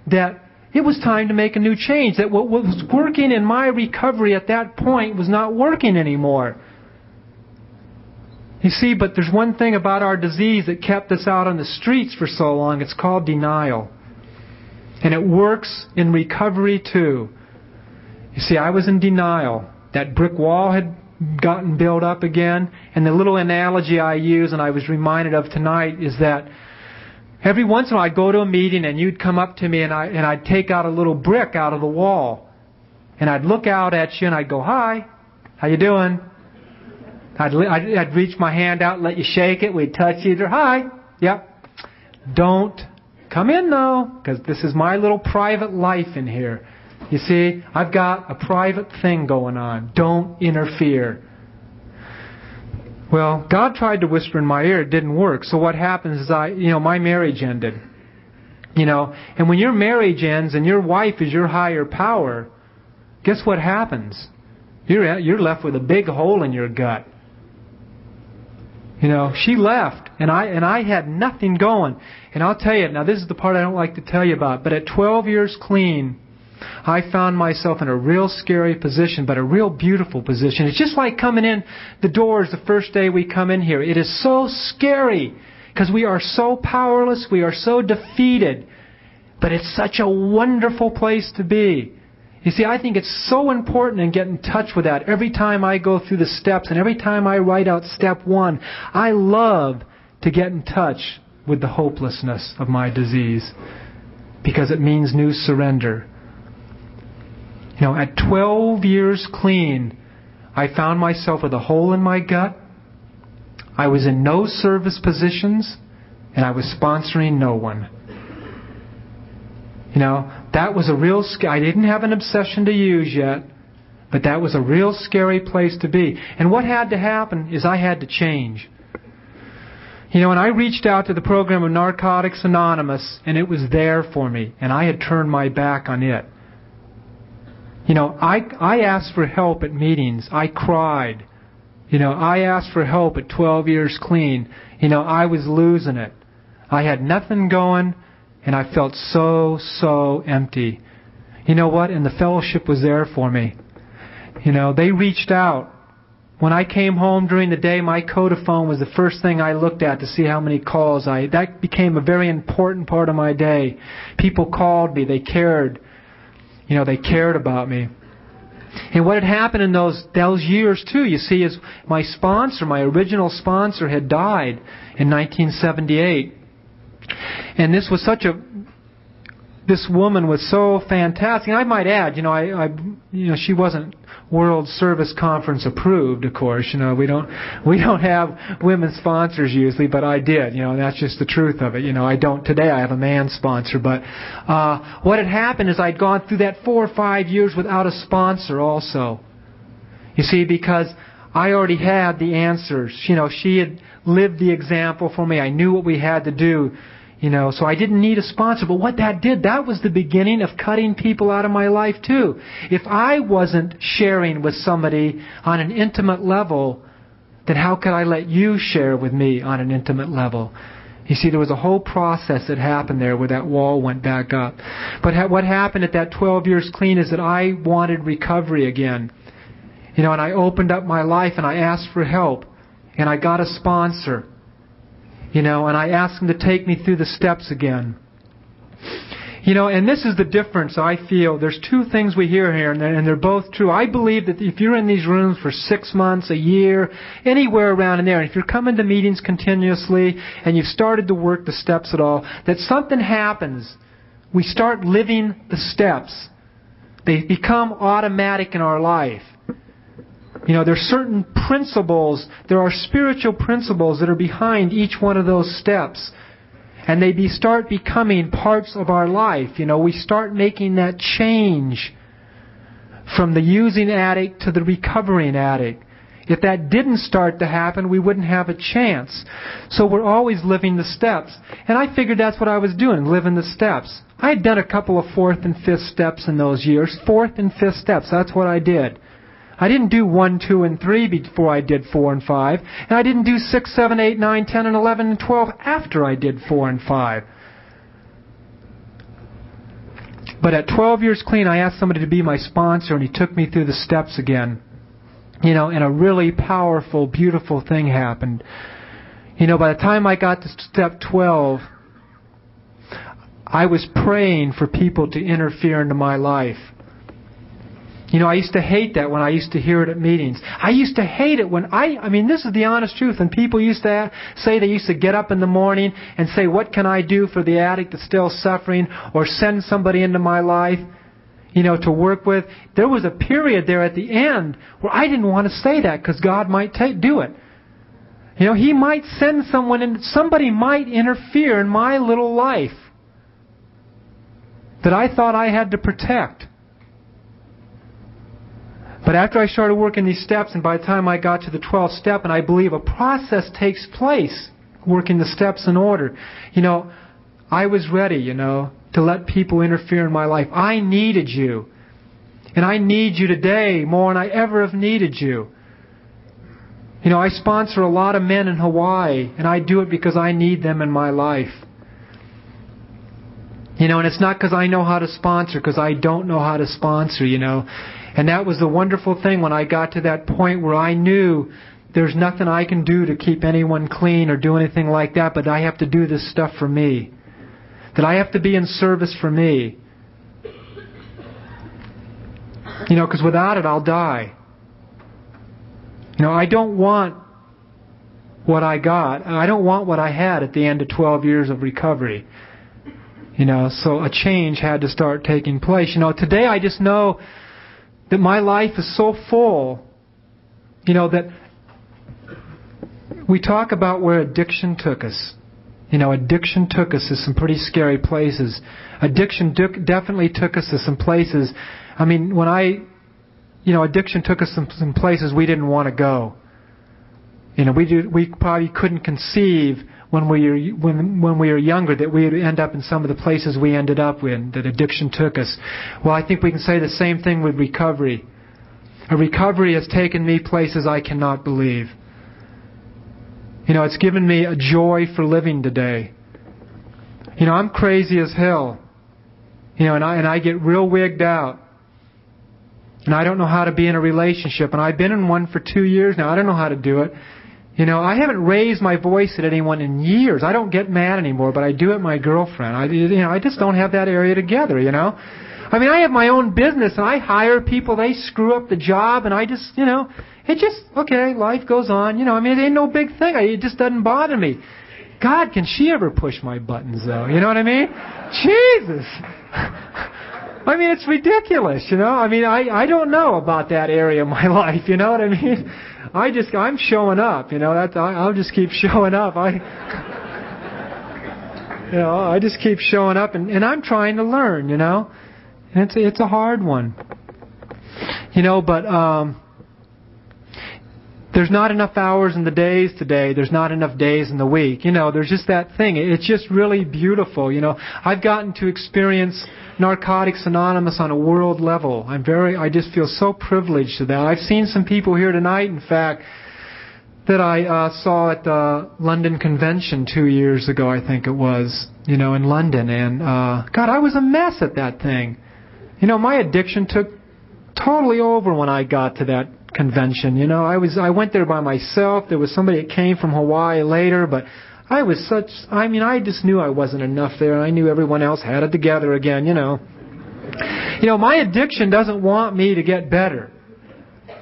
that it was time to make a new change, that what was working in my recovery at that point was not working anymore. You see, but there's one thing about our disease that kept us out on the streets for so long. It's called denial. And it works in recovery too. You see, I was in denial. That brick wall had gotten built up again. And the little analogy I use and I was reminded of tonight is that every once in a while I'd go to a meeting and you'd come up to me and I'd take out a little brick out of the wall. And I'd look out at you and I'd go, "Hi, how you doing?" I'd reach my hand out, let you shake it. We'd touch each other. "Hi." "Yep." "Don't come in though, because this is my little private life in here. You see, I've got a private thing going on. Don't interfere." Well, God tried to whisper in my ear. It didn't work. So what happens is my marriage ended. And when your marriage ends and your wife is your higher power, guess what happens? You're left with a big hole in your gut. She left, and I had nothing going. And I'll tell you, now this is the part I don't like to tell you about, but at 12 years clean, I found myself in a real scary position, but a real beautiful position. It's just like coming in the doors the first day we come in here. It is so scary because we are so powerless, we are so defeated, but it's such a wonderful place to be. You see, I think it's so important to get in touch with that. Every time I go through the steps and every time I write out step 1, I love to get in touch with the hopelessness of my disease because it means new surrender. At 12 years clean, I found myself with a hole in my gut. I was in no service positions, and I was sponsoring no one. That was a real... I didn't have an obsession to use yet, but that was a real scary place to be. And what had to happen is I had to change. And I reached out to the program of Narcotics Anonymous, and it was there for me, and I had turned my back on it. I asked for help at meetings. I cried. I asked for help at 12 years clean. I was losing it. I had nothing going, and I felt so empty. You know what? And the fellowship was there for me. They reached out. When I came home during the day, my Codaphone was the first thing I looked at to see how many calls that became a very important part of my day. People called me. They cared. They cared about me. And what had happened in those years too, you see, is my original sponsor had died in 1978. And this woman was so fantastic. And I might add, she wasn't World Service Conference approved, of course. We don't have women sponsors usually, but I did. That's just the truth of it. I don't today. I have a man sponsor. But what had happened is I'd gone through that 4 or 5 years without a sponsor also. You see, because I already had the answers. She had lived the example for me. I knew what we had to do. So I didn't need a sponsor. But what that did, that was the beginning of cutting people out of my life too. If I wasn't sharing with somebody on an intimate level, then how could I let you share with me on an intimate level? You see, there was a whole process that happened there where that wall went back up. But what happened at that 12 years clean is that I wanted recovery again. And I opened up my life and I asked for help. And I got a sponsor. And I asked him to take me through the steps again. And this is the difference I feel. There's two things we hear here, and they're both true. I believe that if you're in these rooms for 6 months, a year, anywhere around in there, and if you're coming to meetings continuously, and you've started to work the steps at all, that something happens. We start living the steps. They become automatic in our life. There's certain principles, there are spiritual principles that are behind each one of those steps. And they start becoming parts of our life. We start making that change
from the using addict to the recovering addict. If that didn't start to happen, we wouldn't have a chance. So we're always living the steps. And I figured that's what I was doing, living the steps. I had done a couple of 4th and 5th steps in those years. 4th and 5th steps, that's what I did. I didn't do 1, 2, and 3 before I did 4 and 5. And I didn't do 6, 7, 8, 9, 10, and 11, and 12 after I did 4 and 5. But at 12 years clean, I asked somebody to be my sponsor, and he took me through the steps again. And a really powerful, beautiful thing happened. By the time I got to step 12, I was praying for people to interfere into my life. I used to hate that when I used to hear it at meetings. I used to hate it when this is the honest truth. And people used to say they used to get up in the morning and say, what can I do for the addict that's still suffering? Or send somebody into my life, to work with. There was a period there at the end where I didn't want to say that because God might do it. He might send someone in, somebody might interfere in my little life that I thought I had to protect. But after I started working these steps, and by the time I got to the 12th step, and I believe a process takes place, working the steps in order, I was ready, to let people interfere in my life. I needed you. And I need you today more than I ever have needed you. I sponsor a lot of men in Hawaii, and I do it because I need them in my life. And it's not because I know how to sponsor, because I don't know how to sponsor, And that was the wonderful thing when I got to that point where I knew there's nothing I can do to keep anyone clean or do anything like that, but I have to do this stuff for me. That I have to be in service for me. Because without it, I'll die. I don't want what I got. I don't want what I had at the end of 12 years of recovery. So a change had to start taking place. Today I just know that my life is so full, that we talk about where addiction took us. Addiction took us to some pretty scary places. Addiction definitely took us to some places. Addiction took us to some places we didn't want to go. We probably couldn't conceive when we were younger that we would end up in some of the places we ended up in, that addiction took us. Well, I think we can say the same thing with recovery. A recovery has taken me places I cannot believe. It's given me a joy for living today. I'm crazy as hell. And I get real wigged out. And I don't know how to be in a relationship. And I've been in one for 2 years now. I don't know how to do it. I haven't raised my voice at anyone in years. I don't get mad anymore, but I do at my girlfriend. I just don't have that area together, I have my own business, and I hire people. They screw up the job, and I just, okay, life goes on. It ain't no big thing. It just doesn't bother me. God, can she ever push my buttons, though? You know what I mean? Jesus! It's ridiculous, I don't know about that area of my life, you know what I mean? I'm showing up, I'll just keep showing up. I just keep showing up, and I'm trying to learn, and it's a hard one. But there's not enough hours in the days today. There's not enough days in the week. There's just that thing. It's just really beautiful. I've gotten to experience Narcotics Anonymous on a world level. I just feel so privileged to that. I've seen some people here tonight, in fact, that I saw at the London convention 2 years ago, I think it was, in London. And, God, I was a mess at that thing. My addiction took totally over when I got to that convention. I went there by myself. There was somebody that came from Hawaii later, but I just knew I wasn't enough there. I knew everyone else had it together again, my addiction doesn't want me to get better.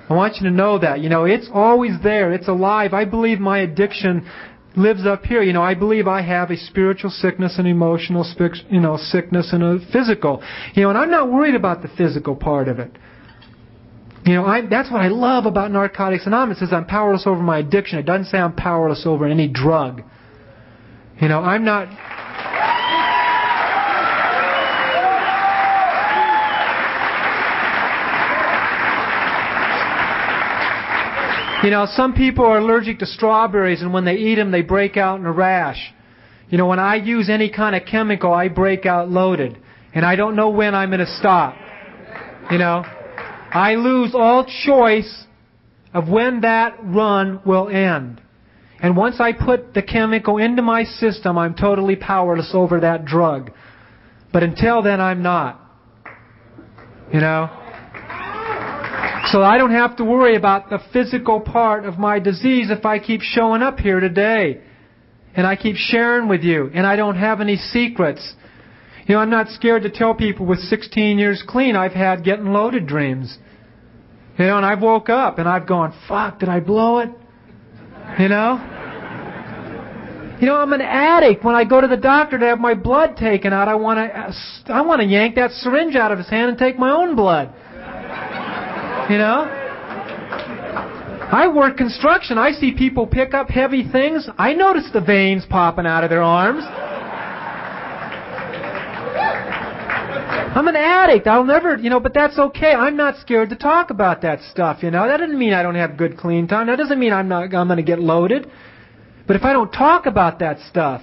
I want you to know that. It's always there. It's alive. I believe my addiction lives up here. I believe I have a spiritual sickness, an emotional sickness, and a physical. And I'm not worried about the physical part of it. That's what I love about Narcotics Anonymous is I'm powerless over my addiction. It doesn't say I'm powerless over any drug. I'm not... You know, some people are allergic to strawberries, and when they eat them, they break out in a rash. You know, when I use any kind of chemical, I break out loaded. And I don't know when I'm going to stop. You know, I lose all choice of when that run will end. And once I put the chemical into my system, I'm totally powerless over that drug. But until then, I'm not. You know? So I don't have to worry about the physical part of my disease if I keep showing up here today. And I keep sharing with you. And I don't have any secrets. You know, I'm not scared to tell people with 16 years clean I've had getting loaded dreams. You know, and I've woke up and I've gone, fuck, did I blow it? You know? You know, I'm an addict. When I go to the doctor to have my blood taken out, I want to yank that syringe out of his hand and take my own blood. You know? I work construction. I see people pick up heavy things. I notice the veins popping out of their arms. I'm an addict. I'll never, you know, but that's okay. I'm not scared to talk about that stuff, you know. That doesn't mean I don't have good clean time. That doesn't mean I'm going to get loaded. But if I don't talk about that stuff,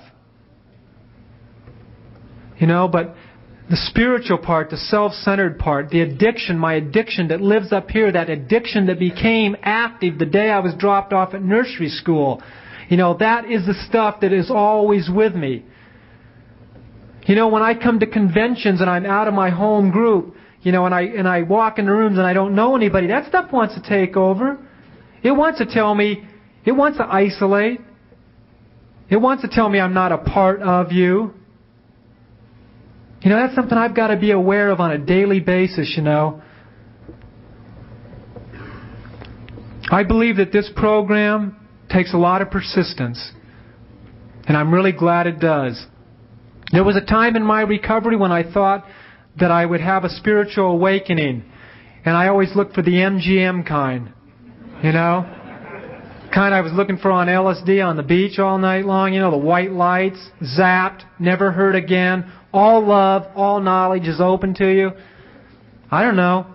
you know, but the spiritual part, the self-centered part, the addiction, my addiction that lives up here, that addiction that became active the day I was dropped off at nursery school, you know, that is the stuff that is always with me. You know, when I come to conventions and I'm out of my home group, you know, and I walk in the rooms and I don't know anybody, that stuff wants to take over. It wants to tell me, it wants to isolate. It wants to tell me I'm not a part of you. You know, that's something I've got to be aware of on a daily basis, you know. I believe that this program takes a lot of persistence. And I'm really glad it does. There was a time in my recovery when I thought that I would have a spiritual awakening. And I always looked for the MGM kind. You know? Kind I was looking for on LSD on the beach all night long. You know, the white lights, zapped, never heard again. All love, all knowledge is open to you. I don't know.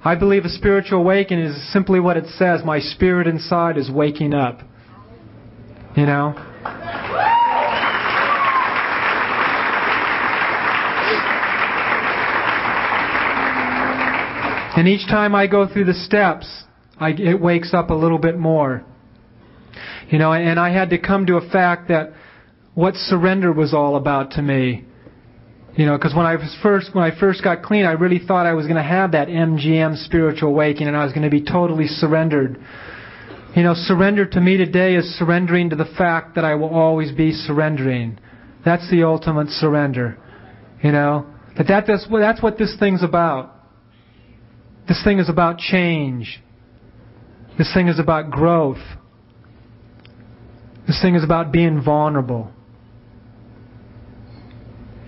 I believe a spiritual awakening is simply what it says. My spirit inside is waking up. You know? And each time I go through the steps, it wakes up a little bit more. You know, and I had to come to a fact that what surrender was all about to me. You know, because when I first got clean, I really thought I was going to have that MGM spiritual awakening and I was going to be totally surrendered. You know, surrender to me today is surrendering to the fact that I will always be surrendering. That's the ultimate surrender. You know, that's what this thing's about. This thing is about change. This thing is about growth. This thing is about being vulnerable.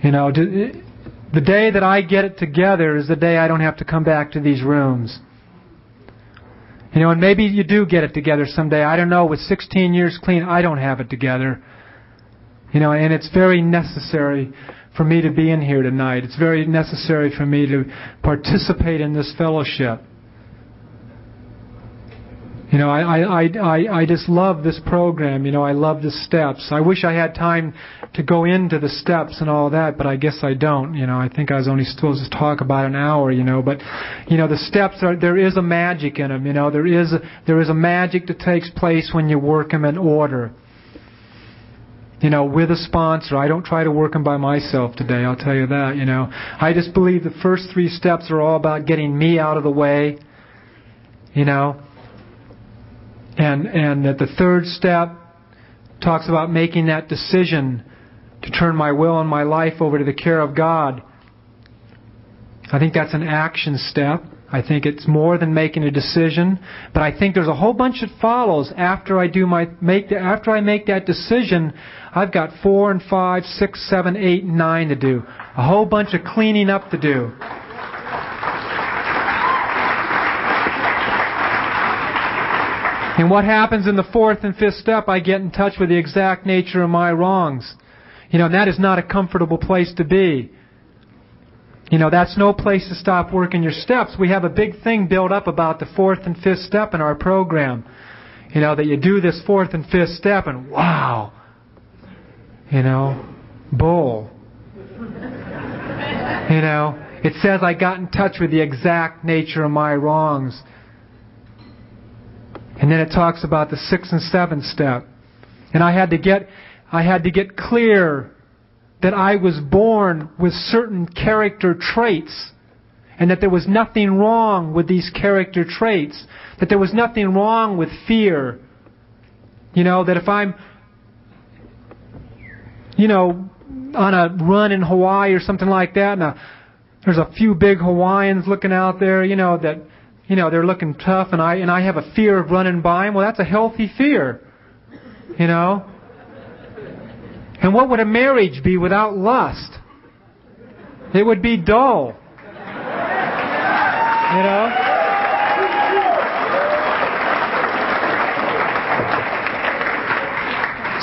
You know, the day that I get it together is the day I don't have to come back to these rooms. You know, and maybe you do get it together someday. I don't know. With 16 years clean, I don't have it together. You know, and it's very necessary for me to be in here tonight. It's very necessary for me to participate in this fellowship. You know, I just love this program. You know, I love the steps. I wish I had time to go into the steps and all that, but I guess I don't. You know, I think I was only supposed to talk about an hour, you know. But, you know, the steps there is a magic in them, you know. There is a magic that takes place when you work them in order. You know, with a sponsor. I don't try to work them by myself today, I'll tell you that, you know. I just believe the first 3 steps are all about getting me out of the way, you know. And that the 3rd step talks about making that decision to turn my will and my life over to the care of God. I think that's an action step. I think it's more than making a decision, but I think there's a whole bunch that follows after I make that decision. I've got 4 and 5, 6, 7, 8, and 9 to do. A whole bunch of cleaning up to do. And what happens in the 4th and 5th step, I get in touch with the exact nature of my wrongs. You know, and that is not a comfortable place to be. You know, that's no place to stop working your steps. We have a big thing built up about the 4th and 5th step in our program. that you do this fourth and fifth step and wow, bull. It says I got in touch with the exact nature of my wrongs. And then it talks about the sixth and seventh step. And I had to get clear that I was born with certain character traits, and that there was nothing wrong with these character traits, that there was nothing wrong with fear. That if I'm, on a run in Hawaii or something like that, and there's a few big Hawaiians looking out there, that they're looking tough, and I have a fear of running by them. Well, that's a healthy fear, And what would a marriage be without lust? It would be dull.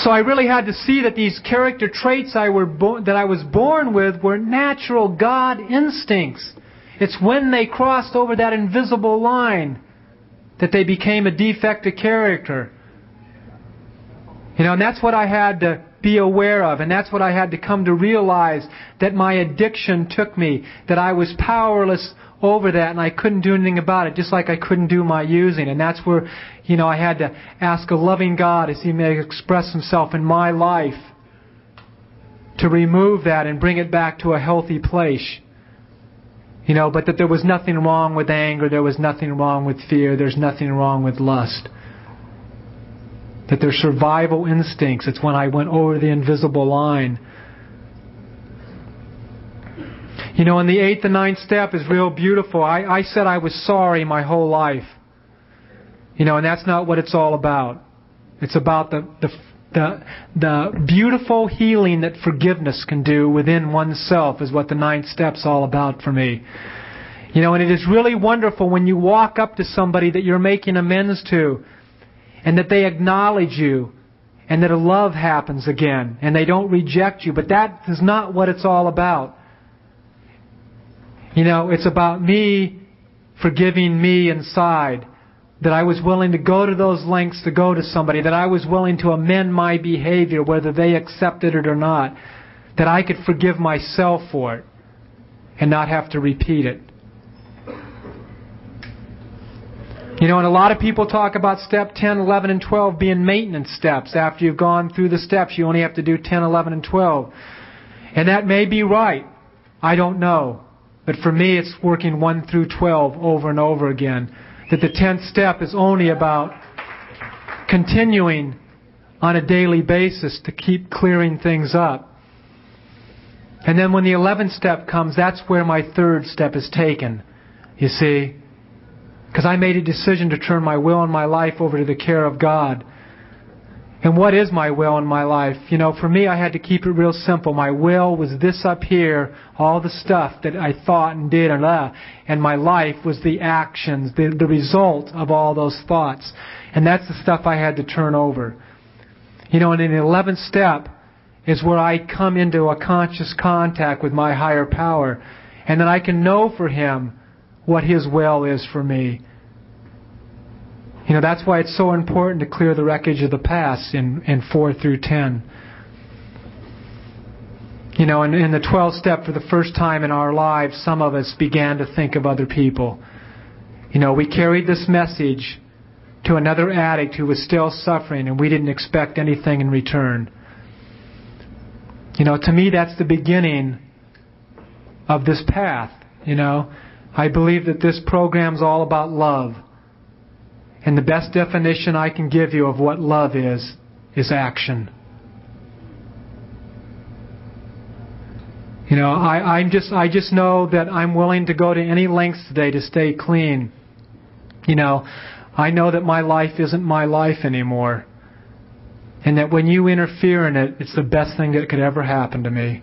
So I really had to see that these character traits that I was born with were natural God instincts. It's when they crossed over that invisible line that they became a defective character. And that's what I had to be aware of, and that's what I had to come to realize, that my addiction took me, that I was powerless over that, and I couldn't do anything about it, just like I couldn't do my using. And that's where, I had to ask a loving God, as He may express Himself in my life, to remove that and bring it back to a healthy place. But that there was nothing wrong with anger, there was nothing wrong with fear, there's nothing wrong with lust. That they're survival instincts. It's when I went over the invisible line. And the eighth and ninth step is real beautiful. I said I was sorry my whole life. And that's not what it's all about. It's about the beautiful healing that forgiveness can do within oneself, is what the ninth step's all about for me. And it is really wonderful when you walk up to somebody that you're making amends to, and that they acknowledge you, and that a love happens again, and they don't reject you. But that is not what it's all about. It's about me forgiving me inside. That I was willing to go to those lengths to go to somebody. That I was willing to amend my behavior, whether they accepted it or not. That I could forgive myself for it and not have to repeat it. And a lot of people talk about step 10, 11, and 12 being maintenance steps. After you've gone through the steps, you only have to do 10, 11, and 12. And that may be right. I don't know. But for me, it's working 1 through 12 over and over again. That the 10th step is only about continuing on a daily basis to keep clearing things up. And then when the 11th step comes, that's where my third step is taken. You see? Because I made a decision to turn my will and my life over to the care of God. And what is my will in my life? For me, I had to keep it real simple. My will was this up here, all the stuff that I thought and did, and my life was the actions, the result of all those thoughts. And that's the stuff I had to turn over. And in the 11th step is where I come into a conscious contact with my higher power, and then I can know for Him what His will is for me. That's why it's so important to clear the wreckage of the past in 4 through 10. And in the 12th step, for the first time in our lives, some of us began to think of other people. We carried this message to another addict who was still suffering, and we didn't expect anything in return. To me, that's the beginning of this path. I believe that this program's all about love. And the best definition I can give you of what love is action. I just know that I'm willing to go to any lengths today to stay clean. I know that my life isn't my life anymore. And that when you interfere in it, it's the best thing that could ever happen to me.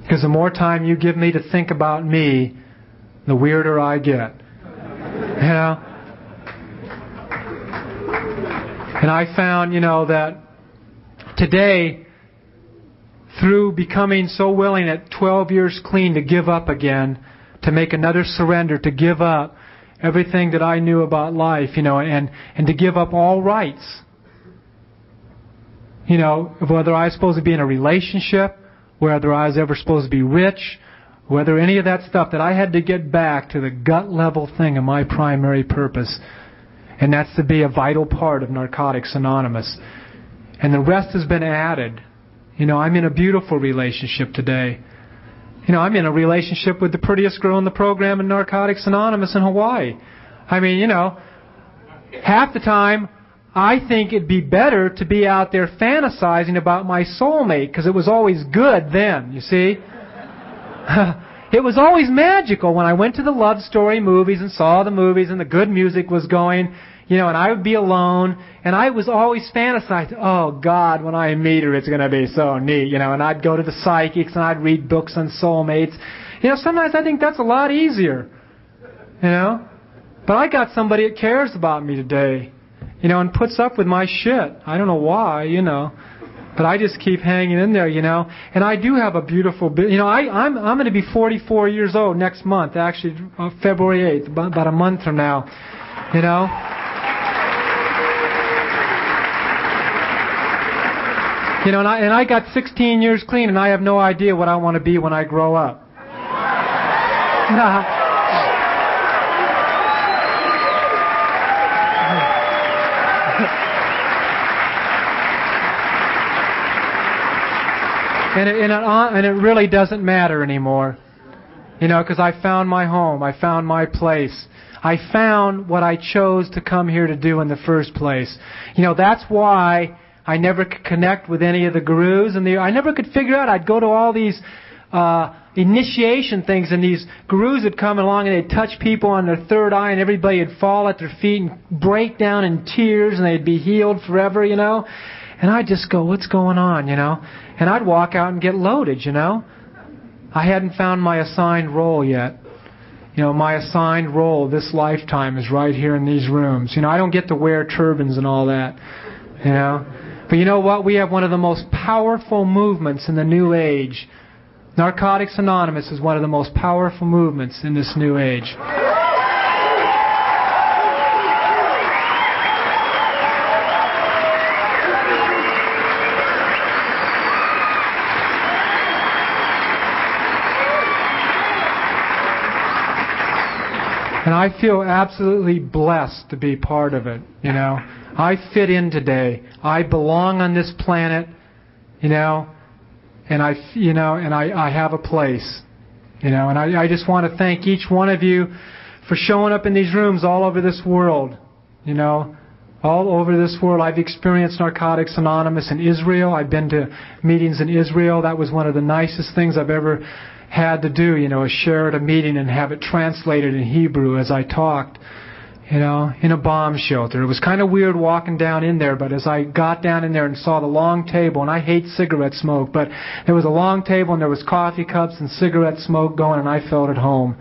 Because the more time you give me to think about me, the weirder I get. And I found, that today, through becoming so willing at 12 years clean to give up again, to make another surrender, to give up, everything that I knew about life, and to give up all rights. Whether I was supposed to be in a relationship, whether I was ever supposed to be rich, whether any of that stuff, that I had to get back to the gut level thing of my primary purpose. And that's to be a vital part of Narcotics Anonymous. And the rest has been added. I'm in a beautiful relationship today. I'm in a relationship with the prettiest girl in the program in Narcotics Anonymous in Hawaii. Half the time, I think it'd be better to be out there fantasizing about my soulmate, because it was always good then, you see? It was always magical when I went to the love story movies and saw the movies and the good music was going, and I would be alone, and I was always fantasizing, oh God, when I meet her it's going to be so neat, and I'd go to the psychics and I'd read books on soulmates. Sometimes I think that's a lot easier, But I got somebody that cares about me today, and puts up with my shit. I don't know why, But I just keep hanging in there, And I do have a beautiful, I'm going to be 44 years old next month, actually, February 8th, about a month from now, And I got 16 years clean, and I have no idea what I want to be when I grow up. And it really doesn't matter anymore, because I found my home, I found my place, I found what I chose to come here to do in the first place. That's why I never could connect with any of the gurus, and I never could figure out. I'd go to all these initiation things, and these gurus would come along and they'd touch people on their third eye, and everybody would fall at their feet and break down in tears, and they'd be healed forever, And I'd just go, what's going on, And I'd walk out and get loaded, I hadn't found my assigned role yet. My assigned role this lifetime is right here in these rooms. I don't get to wear turbans and all that, But you know what? We have one of the most powerful movements in the New Age. Narcotics Anonymous is one of the most powerful movements in this New Age. And I feel absolutely blessed to be part of it, I fit in today. I belong on this planet, and I have a place, and I just want to thank each one of you for showing up in these rooms all over this world, all over this world. I've experienced Narcotics Anonymous in Israel. I've been to meetings in Israel. That was one of the nicest things I've ever had to do, is share at a meeting and have it translated in Hebrew as I talked, in a bomb shelter. It was kind of weird walking down in there, but as I got down in there and saw the long table, and I hate cigarette smoke, but there was a long table and there was coffee cups and cigarette smoke going, and I felt at home,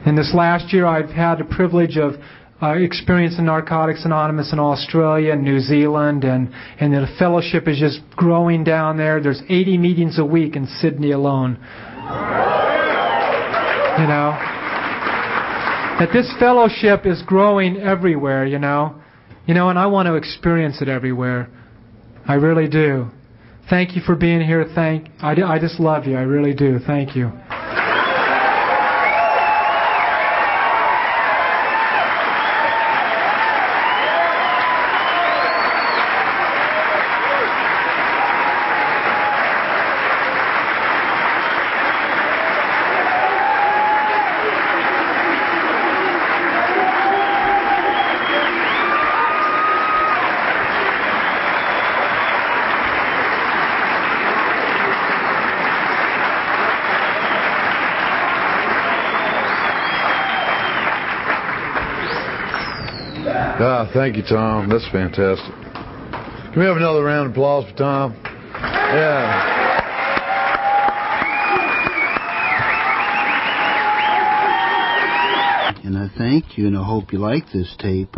And this last year I've had the privilege of experiencing Narcotics Anonymous in Australia and New Zealand, and the fellowship is just growing down there. There's 80 meetings a week in Sydney alone. That this fellowship is growing everywhere, and I want to experience it everywhere. I really do. Thank you for being here. I just love you. I really do. Thank you.
Thank you, Tom. That's fantastic. Can we have another round of applause for Tom? Yeah.
And I thank you, and I hope you like this tape.